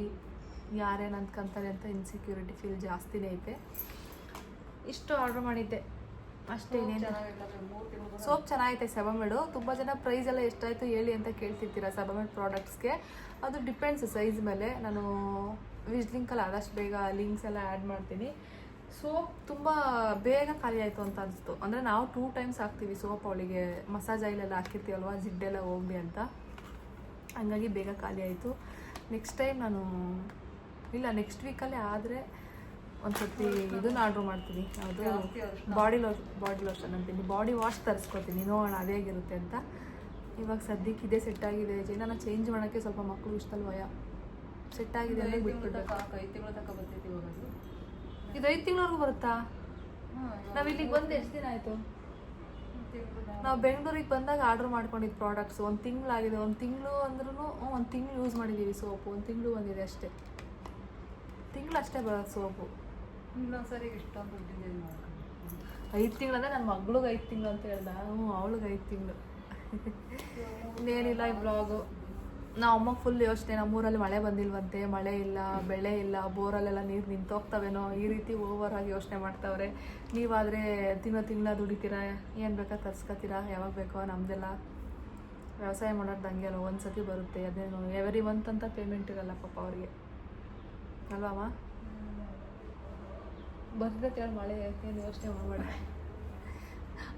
ಯಾರೇನು ಅಂದ್ಕೊಂತಾರೆ ಅಂತ ಇನ್ಸೆಕ್ಯೂರಿಟಿ ಫೀಲ್ ಜಾಸ್ತಿನೇ ಐತೆ. ಇಷ್ಟು ಆರ್ಡ್ರ್ ಮಾಡಿದ್ದೆ ಅಷ್ಟೇ. ಸೋಪ್ ಚೆನ್ನಾಗೈತೆ ಸೆಬಮೆಡು. ತುಂಬ ಜನ ಪ್ರೈಸ್ ಎಲ್ಲ ಎಷ್ಟಾಯಿತು ಹೇಳಿ ಅಂತ ಕೇಳ್ತಿರ್ತೀರ ಸೆಬಮೆಡ್ ಪ್ರಾಡಕ್ಟ್ಸ್ಗೆ. ಅದು ಡಿಪೆಂಡ್ಸ್ ಸೈಜ್ ಮೇಲೆ. ನಾನು ವಿಶ್ ಲಿಂಕಲ್ಲಿ ಆದಷ್ಟು ಬೇಗ ಲಿಂಕ್ಸ್ ಎಲ್ಲ ಆ್ಯಡ್ ಮಾಡ್ತೀನಿ. ಸೋಪ್ ತುಂಬ ಬೇಗ ಖಾಲಿ ಆಯಿತು ಅಂತ ಅನಿಸ್ತು. ಅಂದರೆ ನಾವು 2 ಟೈಮ್ಸ್ ಹಾಕ್ತೀವಿ ಸೋಪ್ ಅವಳಿಗೆ. ಮಸಾಜ್ ಆಯಿಲೆಲ್ಲ ಹಾಕಿರ್ತೀವಲ್ವ, ಜಿಡ್ಡೆಲ್ಲ ಹೋಗಲಿ ಅಂತ. ಹಂಗಾಗಿ ಬೇಗ ಖಾಲಿ ಆಯಿತು. ನೆಕ್ಸ್ಟ್ ಟೈಮ್ ನಾನು ನೆಕ್ಸ್ಟ್ ವೀಕಲ್ಲೇ ಆದರೆ ಒಂದು ಸರ್ತಿ ಇದನ್ನು ಆರ್ಡ್ರ್ ಮಾಡ್ತೀನಿ. ಯಾವುದು ಬಾಡಿ ಲೋಷನ್ ಅಂತೀನಿ, ಬಾಡಿ ವಾಶ್ ತರಿಸ್ಕೊತೀನಿ. ನೋಡೋಣ ಅದೇ ಹೇಗಿರುತ್ತೆ ಅಂತ. ಇವಾಗ ಸದ್ಯಕ್ಕೆ ಇದೇ ಸೆಟ್ ಆಗಿದೆ. ನಾನು ಚೇಂಜ್ ಮಾಡೋಕ್ಕೆ ಸ್ವಲ್ಪ ಮಕ್ಕಳು ಇಷ್ಟಲ್ವಯ. ಸೆಟ್ ಆಗಿದೆ ಅಂದರೆ ಬಿಟ್ಬಿಡ್ಬೇಕು. 5 ತಿಂಗಳ ತನಕ ಬರ್ತೈತಿ ಇವಾಗ. ಇದು 5 ತಿಂಗಳವರೆಗೂ ಬರುತ್ತಾ? ನಾವು ಇಲ್ಲಿಗೆ ಬಂದು ಎಷ್ಟು ದಿನ ಆಯಿತು? ನಾವು ಬೆಂಗಳೂರಿಗೆ ಬಂದಾಗ ಆರ್ಡ್ರ್ ಮಾಡ್ಕೊಂಡಿದ್ದು ಪ್ರಾಡಕ್ಟ್ಸ್ 1 ತಿಂಗಳಾಗಿದೆ. 1 ತಿಂಗಳು ಅಂದ್ರೂ 1 ತಿಂಗಳು ಯೂಸ್ ಮಾಡಿದ್ದೀವಿ ಸೋಪು. 1 ತಿಂಗಳು ಬಂದಿದೆ ಅಷ್ಟೇ. ತಿಂಗಳು ಅಷ್ಟೇ ಬರೋದು ಸೋಪು. ಇನ್ನೊಂದ್ಸರಿ ಇಷ್ಟೊಂದು ದುಡ್ಡಿಂದ 5 ತಿಂಗಳು ಅಂದರೆ ನನ್ನ ಮಗಳಿಗೆ 5 ತಿಂಗಳು ಅಂತ ಹೇಳ್ದ. ಅವಳಿಗೆ 5 ತಿಂಗಳು. ಇನ್ನೇನಿಲ್ಲ ಈ ಬ್ಲಾಗು. ನಾವು ಅಮ್ಮಗೆ ಫುಲ್ ಯೋಚನೆ. ನಮ್ಮೂರಲ್ಲಿ ಮಳೆ ಬಂದಿಲ್ವಂತೆ, ಮಳೆ ಇಲ್ಲ, ಬೆಳೆ ಇಲ್ಲ, ಬೋರಲ್ಲೆಲ್ಲ ನೀರು ನಿಂತೋಗ್ತವೇನೋ, ಈ ರೀತಿ ಓವರಾಗಿ ಯೋಚನೆ ಮಾಡ್ತಾವ್ರೆ. ನೀವಾದರೆ ತಿಂಗಳ ದುಡಿತೀರಾ, ಏನು ಬೇಕಾ ತರ್ಸ್ಕೊತೀರಾ, ಯಾವಾಗ ಬೇಕೋ. ನಮ್ಮದೆಲ್ಲ ವ್ಯವಸಾಯ ಮಾಡೋದು ಹಂಗೆ ಅಲ್ಲ, ಒಂದು ಸತಿ ಬರುತ್ತೆ. ಅದೇನು ಎವ್ರಿ ಮಂತ್ ಅಂತ ಪೇಮೆಂಟ್ ಇರಲ್ಲ ಪಾಪ ಅವ್ರಿಗೆ, ಅಲ್ವಮ್ಮ? ಬಂದೈತೆ ಹೇಳಿ ಮಳೆ, ಏನು ಯೋಚನೆ ಮಾಡಬೇಡ.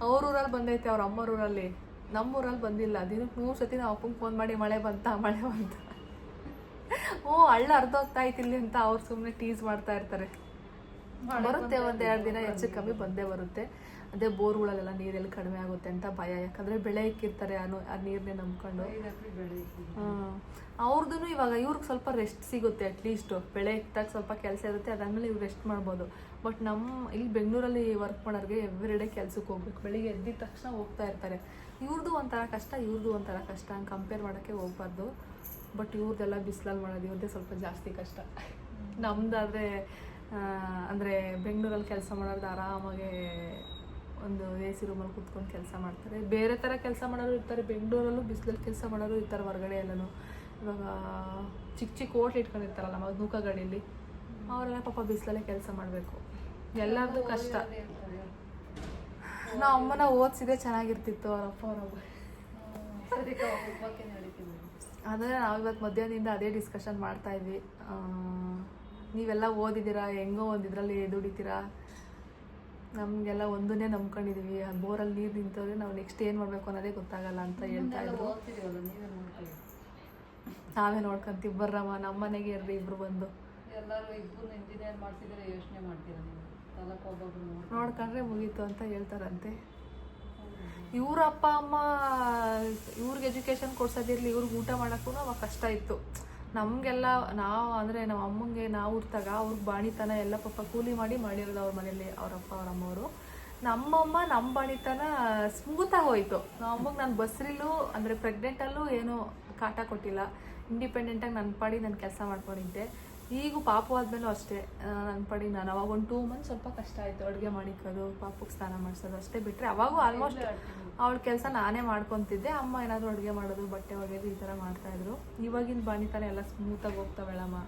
ಅವ್ರ ಊರಲ್ಲಿ ಬಂದೈತೆ, ಅವ್ರ ಅಮ್ಮರೂರಲ್ಲಿ. ನಮ್ಮೂರಲ್ಲಿ ಬಂದಿಲ್ಲ. ದಿನಕ್ಕೆ 100 ಸತಿ ನಾವು ಅಪ್ಪಂಗೆ ಫೋನ್ ಮಾಡಿ ಮಳೆ ಬಂತ ಹಳ್ಳ ಅರ್ಧ ಹೋಗ್ತಾ ಐತಿ ಇಲ್ಲಿ ಅಂತ ಅವ್ರು ಸುಮ್ಮನೆ ಟೀಸ್ ಮಾಡ್ತಾ ಇರ್ತಾರೆ. ಬರುತ್ತೆ, 1-2 ದಿನ ಹೆಚ್ಚು ಕಮ್ಮಿ ಬಂದೇ ಬರುತ್ತೆ. ಅದೇ ಬೋರ್ಗಳಲ್ಲೆಲ್ಲ ನೀರೆಲ್ಲಿ ಕಡಿಮೆ ಆಗುತ್ತೆ ಅಂತ ಭಯ. ಯಾಕಂದರೆ ಬೆಳೆ ಇಕ್ಕಿರ್ತಾರೆ ಆ ನೀರನ್ನೇ ನಂಬ್ಕೊಂಡು. ಅವ್ರದ್ದು ಇವಾಗ ಇವ್ರಿಗೆ ಸ್ವಲ್ಪ ರೆಸ್ಟ್ ಸಿಗುತ್ತೆ. ಅಟ್ಲೀಸ್ಟು ಬೆಳೆ ಇಕ್ತಾಗ ಸ್ವಲ್ಪ ಕೆಲಸ ಇರುತ್ತೆ, ಅದಾದಮೇಲೆ ಇವ್ರು ರೆಸ್ಟ್ ಮಾಡ್ಬೋದು. ಬಟ್ ಇಲ್ಲಿ ಬೆಂಗಳೂರಲ್ಲಿ ವರ್ಕ್ ಮಾಡೋರಿಗೆ ಎವ್ರಿ ಡೇ ಕೆಲ್ಸಕ್ಕೆ ಹೋಗ್ಬೇಕು. ಬೆಳಿಗ್ಗೆ ಎದ್ದಿದ ತಕ್ಷಣ ಹೋಗ್ತಾ ಇರ್ತಾರೆ. ಇವ್ರದ್ದು ಒಂಥರ ಕಷ್ಟ, ಇವ್ರದ್ದು ಒಂಥರ ಕಷ್ಟ. ಹಂಗೆ ಕಂಪೇರ್ ಮಾಡೋಕ್ಕೆ ಹೋಗ್ಬಾರ್ದು. ಬಟ್ ಇವ್ರದ್ದೆಲ್ಲ ಬಿಸಿಲಲ್ಲಿ ಮಾಡೋದು, ಇವ್ರದ್ದೇ ಸ್ವಲ್ಪ ಜಾಸ್ತಿ ಕಷ್ಟ. ನಮ್ಮದಾದರೆ ಅಂದರೆ ಬೆಂಗಳೂರಲ್ಲಿ ಕೆಲಸ ಮಾಡೋದು ಆರಾಮಾಗೆ ಒಂದು AC ರೂಮಲ್ಲಿ ಕೂತ್ಕೊಂಡು ಕೆಲಸ ಮಾಡ್ತಾರೆ. ಬೇರೆ ಥರ ಕೆಲಸ ಮಾಡೋರು ಇರ್ತಾರೆ. ಬೆಂಗಳೂರಲ್ಲೂ ಬಿಸಿಲಲ್ಲಿ ಕೆಲಸ ಮಾಡೋರು ಇರ್ತಾರೆ, ಹೊರಗಡೆ ಎಲ್ಲನೂ. ಇವಾಗ ಚಿಕ್ಕ ಹೋಟ್ಲ್ ಇಟ್ಕೊಂಡಿರ್ತಾರಲ್ಲ ನಮ್ಮ ನೂಕ ಗಾಡಿಯಲ್ಲಿ, ಅವರೆಲ್ಲ ಪಾಪ ಬಿಸಿಲಲ್ಲೇ ಕೆಲಸ ಮಾಡಬೇಕು. ಎಲ್ಲರದ್ದು ಕಷ್ಟ. ನಾವು ಅಮ್ಮನ ಓದಿಸಿದೆ ಚೆನ್ನಾಗಿರ್ತಿತ್ತು. ಅವರಪ್ಪ ಅವರೊಬ್ಬ ಅಂದರೆ ನಾವು ಇವತ್ತು ಮಧ್ಯಾಹ್ನದಿಂದ ಅದೇ ಡಿಸ್ಕಷನ್ ಮಾಡ್ತಾಯಿದ್ವಿ. ನೀವೆಲ್ಲ ಓದಿದ್ದೀರಾ, ಹೆಂಗೋ ಒಂದಿದ್ರಲ್ಲಿ ದುಡಿತೀರಾ, ನಮಗೆಲ್ಲ ಒಂದನ್ನೇ ನಂಬ್ಕೊಂಡಿದ್ದೀವಿ. ಬೋರಲ್ಲಿ ನೀರು ನಿಂತೋದ್ರೆ ನಾವು ನೆಕ್ಸ್ಟ್ ಏನು ಮಾಡಬೇಕು ಅನ್ನೋದೇ ಗೊತ್ತಾಗಲ್ಲ ಅಂತ ಹೇಳ್ತಾ ಇದ್ರು. ನಾವೇ ನೋಡ್ಕೊಂತೀವಿ ಬರ್ರಮ್ಮ, ನಮ್ಮ ಮನೆಗೆ ಇರ್ರಿ ಇಬ್ರು ಬಂದು. ಎಲ್ಲರೂ ಇಬ್ಬರು ಇಂಜಿನಿಯರ್ ಮಾಡ್ತಿದ್ರೆ ಯೋಚನೆ ಮಾಡ್ತೀರ ನೀವು, ನೋಡ್ಕೊಂಡ್ರೆ ಮುಗೀತು ಅಂತ ಹೇಳ್ತಾರಂತೆ. ಇವ್ರ ಅಪ್ಪ ಅಮ್ಮ ಇವ್ರಿಗೆ ಎಜುಕೇಷನ್ ಕೊಡ್ಸೋದಿರಲಿ, ಇವ್ರಿಗೆ ಊಟ ಮಾಡೋಕ್ಕೂ ಅವಾಗ ಕಷ್ಟ ಇತ್ತು. ನಮಗೆಲ್ಲ ನಾವು ಅಂದರೆ ನಮ್ಮ ಅಮ್ಮಂಗೆ ನಾವು ಹುಟ್ಟಾಗ ಅವ್ರಿಗೆ ಬಾಣಿತನ ಎಲ್ಲ ಪಾಪ ಕೂಲಿ ಮಾಡಿರೋದು ಅವ್ರ ಮನೇಲಿ ಅವರಪ್ಪ ಅವರಮ್ಮವರು. ನಮ್ಮಮ್ಮ ನಮ್ಮ ಬಾಣಿತನ ಸ್ಮೂತಾಗಿ ಹೋಯಿತು. ನಮ್ಮ ಅಮ್ಮಗೆ ನಾನು ಬಸ್ರಿಲ್ಲೂ ಅಂದರೆ ಪ್ರೆಗ್ನೆಂಟಲ್ಲೂ ಏನೂ ಕಾಟ ಕೊಟ್ಟಿಲ್ಲ. ಇಂಡಿಪೆಂಡೆಂಟಾಗಿ ನನ್ನ ಪಾಡಿ ನಾನು ಕೆಲಸ ಮಾಡ್ಕೊಂಡಿದ್ದೆ. ಈಗೂ ಪಾಪು ಆದಮೇಲೂ ಅಷ್ಟೇ ನನ್ನ ಪಾಡಿ ನಾನು ಅವಾಗ ಒಂದು 2 ಮಂತ್ಸ್ ಸ್ವಲ್ಪ ಕಷ್ಟ ಆಯಿತು ಅಡುಗೆ ಮಾಡಿಕ್ಕೋದು, ಪಾಪುಗೆ ಸ್ನಾನ ಮಾಡಿಸೋದು ಅಷ್ಟೇ. ಬಿಟ್ಟರೆ ಅವಾಗೂ ಆಲ್ಮೋಸ್ಟ್ ಅವಳ ಕೆಲಸ ನಾನೇ ಮಾಡ್ಕೊತಿದ್ದೆ. ಅಮ್ಮ ಏನಾದರೂ ಅಡುಗೆ ಮಾಡೋದು, ಬಟ್ಟೆ ಒಗೆಯೋದು ಈ ಥರ ಮಾಡ್ತಾಯಿದ್ರು. ಇವಾಗಿನ ಬಾಣಿತನ ಎಲ್ಲ ಸ್ಮೂತಾಗಿ ಹೋಗ್ತಾವೇಳಮ್ಮ.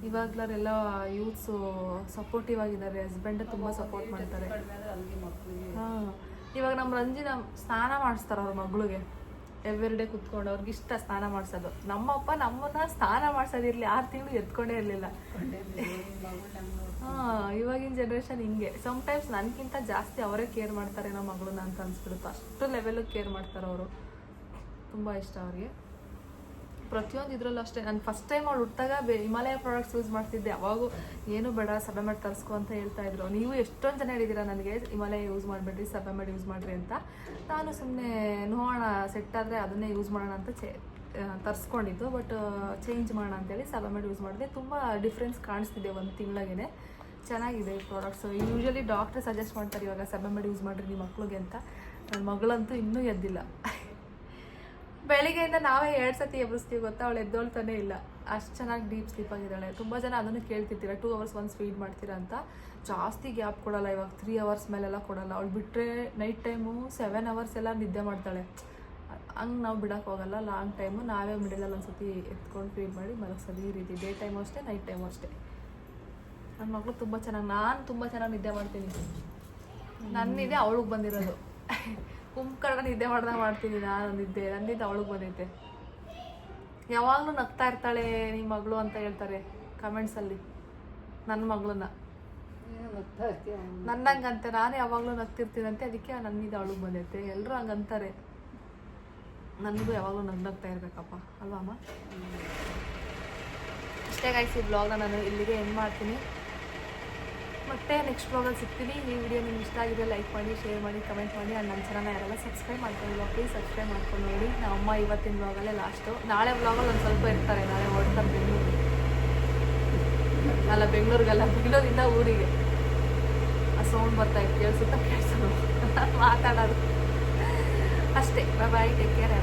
ಇವಾಗ್ಲರೆಲ್ಲ ಯೂತ್ಸು ಸಪೋರ್ಟಿವ್ ಆಗಿದ್ದಾರೆ, ಹಸ್ಬೆಂಡ್ ತುಂಬ ಸಪೋರ್ಟ್ ಮಾಡ್ತಾರೆ. ಹಾಂ, ಇವಾಗ ನಮ್ಮ ರಂಜಿನ ಸ್ನಾನ ಮಾಡಿಸ್ತಾರೆ ಅವ್ರ ಮಗಳಿಗೆ ಎವ್ರಿಡೇ ಕುತ್ಕೊಂಡು. ಅವ್ರಿಗೆ ಇಷ್ಟ ಸ್ನಾನ ಮಾಡಿಸೋದು. ನಮ್ಮಪ್ಪ ನಮ್ಮನ್ನ ಸ್ನಾನ ಮಾಡಿಸೋದಿರಲಿ 6 ತಿಂಗಳು ಎತ್ಕೊಂಡೇ ಇರಲಿಲ್ಲ. ಹಾಂ, ಇವಾಗಿನ ಜನ್ರೇಷನ್ ಹಿಂಗೆ. ಸಮ್ಟೈಮ್ಸ್ ನನಗಿಂತ ಜಾಸ್ತಿ ಅವರೇ ಕೇರ್ ಮಾಡ್ತಾರೆ ನಮ್ಮ ಮಗಳನ್ನ ಅಂತ ಅನ್ಸ್ಬಿಡುತ್ತೆ. ಅಷ್ಟು ಲೆವೆಲಿಗೆ ಕೇರ್ ಮಾಡ್ತಾರೆ ಅವರು. ತುಂಬ ಇಷ್ಟ ಅವ್ರಿಗೆ. ಪ್ರತಿಯೊಂದು ಇದರಲ್ಲೂ ಅಷ್ಟೇ. ನಾನು ಫಸ್ಟ್ ಟೈಮ್ ಅವಳು ಹುಟ್ಟಾಗ ಹಿಮಾಲಯ ಪ್ರಾಡಕ್ಟ್ಸ್ ಯೂಸ್ ಮಾಡ್ತಿದ್ದೆ. ಅವಾಗೂ ಏನು ಬೇಡ ಸಬಮೆಡ್ ತರಿಸ್ಕೊ ಅಂತ ಹೇಳ್ತಾಯಿದ್ರು. ನೀವು ಎಷ್ಟೊಂದು ಜನ ಹೇಳಿದ್ದೀರಾ ನನಗೆ ಹಿಮಾಲಯ ಯೂಸ್ ಮಾಡಿಬಿಡ್ರಿ, ಸಬಮೆಡ್ ಯೂಸ್ ಮಾಡಿರಿ ಅಂತ. ನಾನು ಸುಮ್ಮನೆ ನೋಡೋಣ ಸೆಟ್ ಆದರೆ ಅದನ್ನೇ ಯೂಸ್ ಮಾಡೋಣ ಅಂತ ತರಿಸ್ಕೊಂಡಿದ್ದು. ಬಟ್ ಚೇಂಜ್ ಮಾಡೋಣ ಅಂತೇಳಿ ಸಬಮೆಡ್ ಯೂಸ್ ಮಾಡಿದೆ. ತುಂಬ ಡಿಫ್ರೆನ್ಸ್ ಕಾಣಿಸ್ತಿದೆ 1 ತಿಂಗಳಾಗೇ. ಚೆನ್ನಾಗಿದೆ ಈ ಪ್ರಾಡಕ್ಟ್ಸು. ಯೂಶ್ವಲಿ ಡಾಕ್ಟ್ರ್ ಸಜೆಸ್ಟ್ ಮಾಡ್ತಾರೆ ಇವಾಗ ಸಬಮೆಡ್ ಯೂಸ್ ಮಾಡಿರಿ ನಿಮ್ಮ ಮಕ್ಳಿಗೆ ಅಂತ. ನನ್ನ ಮಗಳಂತೂ ಇನ್ನೂ ಎದ್ದಿಲ್ಲ. ಬೆಳಿಗ್ಗೆಯಿಂದ ನಾವೇ 2 ಸತಿ ಎಬ್ಬಿಸ್ತೀವಿ ಗೊತ್ತಾ, ಅವಳು ಎದ್ದೋಳ್ತಾನೆ ಇಲ್ಲ. ಅಷ್ಟು ಚೆನ್ನಾಗಿ ಡೀಪ್ ಸ್ಲೀಪ್ ಆಗಿದ್ದಾಳೆ. ತುಂಬ ಜನ ಅದನ್ನು ಕೇಳ್ತಿರ್ತೀರ 2 hours once ಫೀಡ್ ಮಾಡ್ತೀರಾ ಅಂತ. ಜಾಸ್ತಿ ಗ್ಯಾಪ್ ಕೊಡಲ್ಲ ಇವಾಗ, 3 hours ಮೇಲೆಲ್ಲ ಕೊಡಲ್ಲ. ಅವಳು ಬಿಟ್ಟರೆ ನೈಟ್ ಟೈಮು 7 hours ಎಲ್ಲ ನಿದ್ದೆ ಮಾಡ್ತಾಳೆ. ಹಂಗೆ ನಾವು ಬಿಡೋಕೆ ಹೋಗಲ್ಲ. ಲಾಂಗ್ ಟೈಮು ನಾವೇ ಮಿಡಲಲ್ಲಿ ಒಂದ್ಸತಿ ಎತ್ಕೊಂಡು ಫೀಡ್ ಮಾಡಿ ಮಲಗಿಸೋದು. ಈ ರೀತಿ ಡೇ ಟೈಮು ಅಷ್ಟೇ, ನೈಟ್ ಟೈಮು ಅಷ್ಟೇ. ನನ್ನ ಮಗಳು ತುಂಬ ಚೆನ್ನಾಗಿ, ನಾನು ತುಂಬ ಚೆನ್ನಾಗಿ ನಿದ್ದೆ ಮಾಡ್ತೀನಿ. ನನ್ನಿದೆ ಅವಳಿಗೆ ಬಂದಿರೋದು. ಕುಂಕರ್ಣ ನಿದ್ದೆ ಮಾಡ್ದಾಗ ಮಾಡ್ತೀನಿ ನಾನು ನಿದ್ದೆ. ನನ್ನಿದ್ದೆ ಅವಳಿಗೆ ಬಂದೈತೆ. ಯಾವಾಗಲೂ ನಗ್ತಾ ಇರ್ತಾಳೆ ನಿಮ್ಮ ಮಗಳು ಅಂತ ಹೇಳ್ತಾರೆ ಕಮೆಂಟ್ಸಲ್ಲಿ ನನ್ನ ಮಗಳನ್ನ. ನನ್ನಂಗಂತೆ ನಾನು ಯಾವಾಗಲೂ ನಗ್ತಿರ್ತೀನಂತೆ, ಅದಕ್ಕೆ ನನ್ನಿದ್ದೆ ಅವಳಿಗೆ ಬಂದೈತೆ. ಎಲ್ಲರೂ ಹಂಗಂತಾರೆ. ನನಗೂ ಯಾವಾಗಲೂ ನಗ್ತಾ ಇರಬೇಕಪ್ಪ ಅಲ್ವಾ ಅಮ್ಮ? ಅಷ್ಟೇ ಗಾಯ್ಸ್, ಈ ಬ್ಲಾಗ್ನ ನಾನು ಇಲ್ಲಿಗೆ ಎಂಡ್ ಮಾಡ್ತೀನಿ. ಮತ್ತೆ ನೆಕ್ಸ್ಟ್ ಬ್ಲಾಗಲ್ಲಿ ಸಿಗ್ತೀನಿ. ಈ ವಿಡಿಯೋ ನಿಮ್ಗೆ ಇಷ್ಟ ಆಗಿದೆ ಲೈಕ್ ಮಾಡಿ, ಶೇರ್ ಮಾಡಿ, ಕಮೆಂಟ್ ಮಾಡಿ. ಆ್ಯಂಡ್ ನನ್ನ ಚಾನಲ್ನ ಯಾರೆಲ್ಲ ಸಬ್ಸ್ಕ್ರೈಬ್ ಮಾಡ್ಕೊಂಡಿಲ್ಲ ಪ್ಲೀಸ್ ಸಬ್ಸ್ಕ್ರೈಬ್ ಮಾಡ್ಕೊಂಡು ನೋಡಿ. ನಮ್ಮ ಅಮ್ಮ ಇವತ್ತಿನ ಬ್ಲಾಗಲ್ಲೇ ಲಾಸ್ಟು. ನಾಳೆ ಬ್ಲಾಗಲ್ಲಿ ಒಂದು ಸ್ವಲ್ಪ ಇರ್ತಾರೆ. ನಾಳೆ ಹೊರಡ್ತಾರೆ ಬೆಂಗಳೂರು. ಅಲ್ಲ ಬೆಂಗಳೂರಿಗಲ್ಲ, ಬೆಂಗಳೂರಿಂದ ಊರಿಗೆ. ಆ ಸೌಂಡ್ ಬರ್ತಾಯಿತ್ತು, ಕೇಳಿಸುತ್ತಾ ಕೇಳಿಸೋದು ಮಾತಾಡೋದು ಅಷ್ಟೇ. ಬಾಯ್, ಟೇಕ್ ಕೇರ್.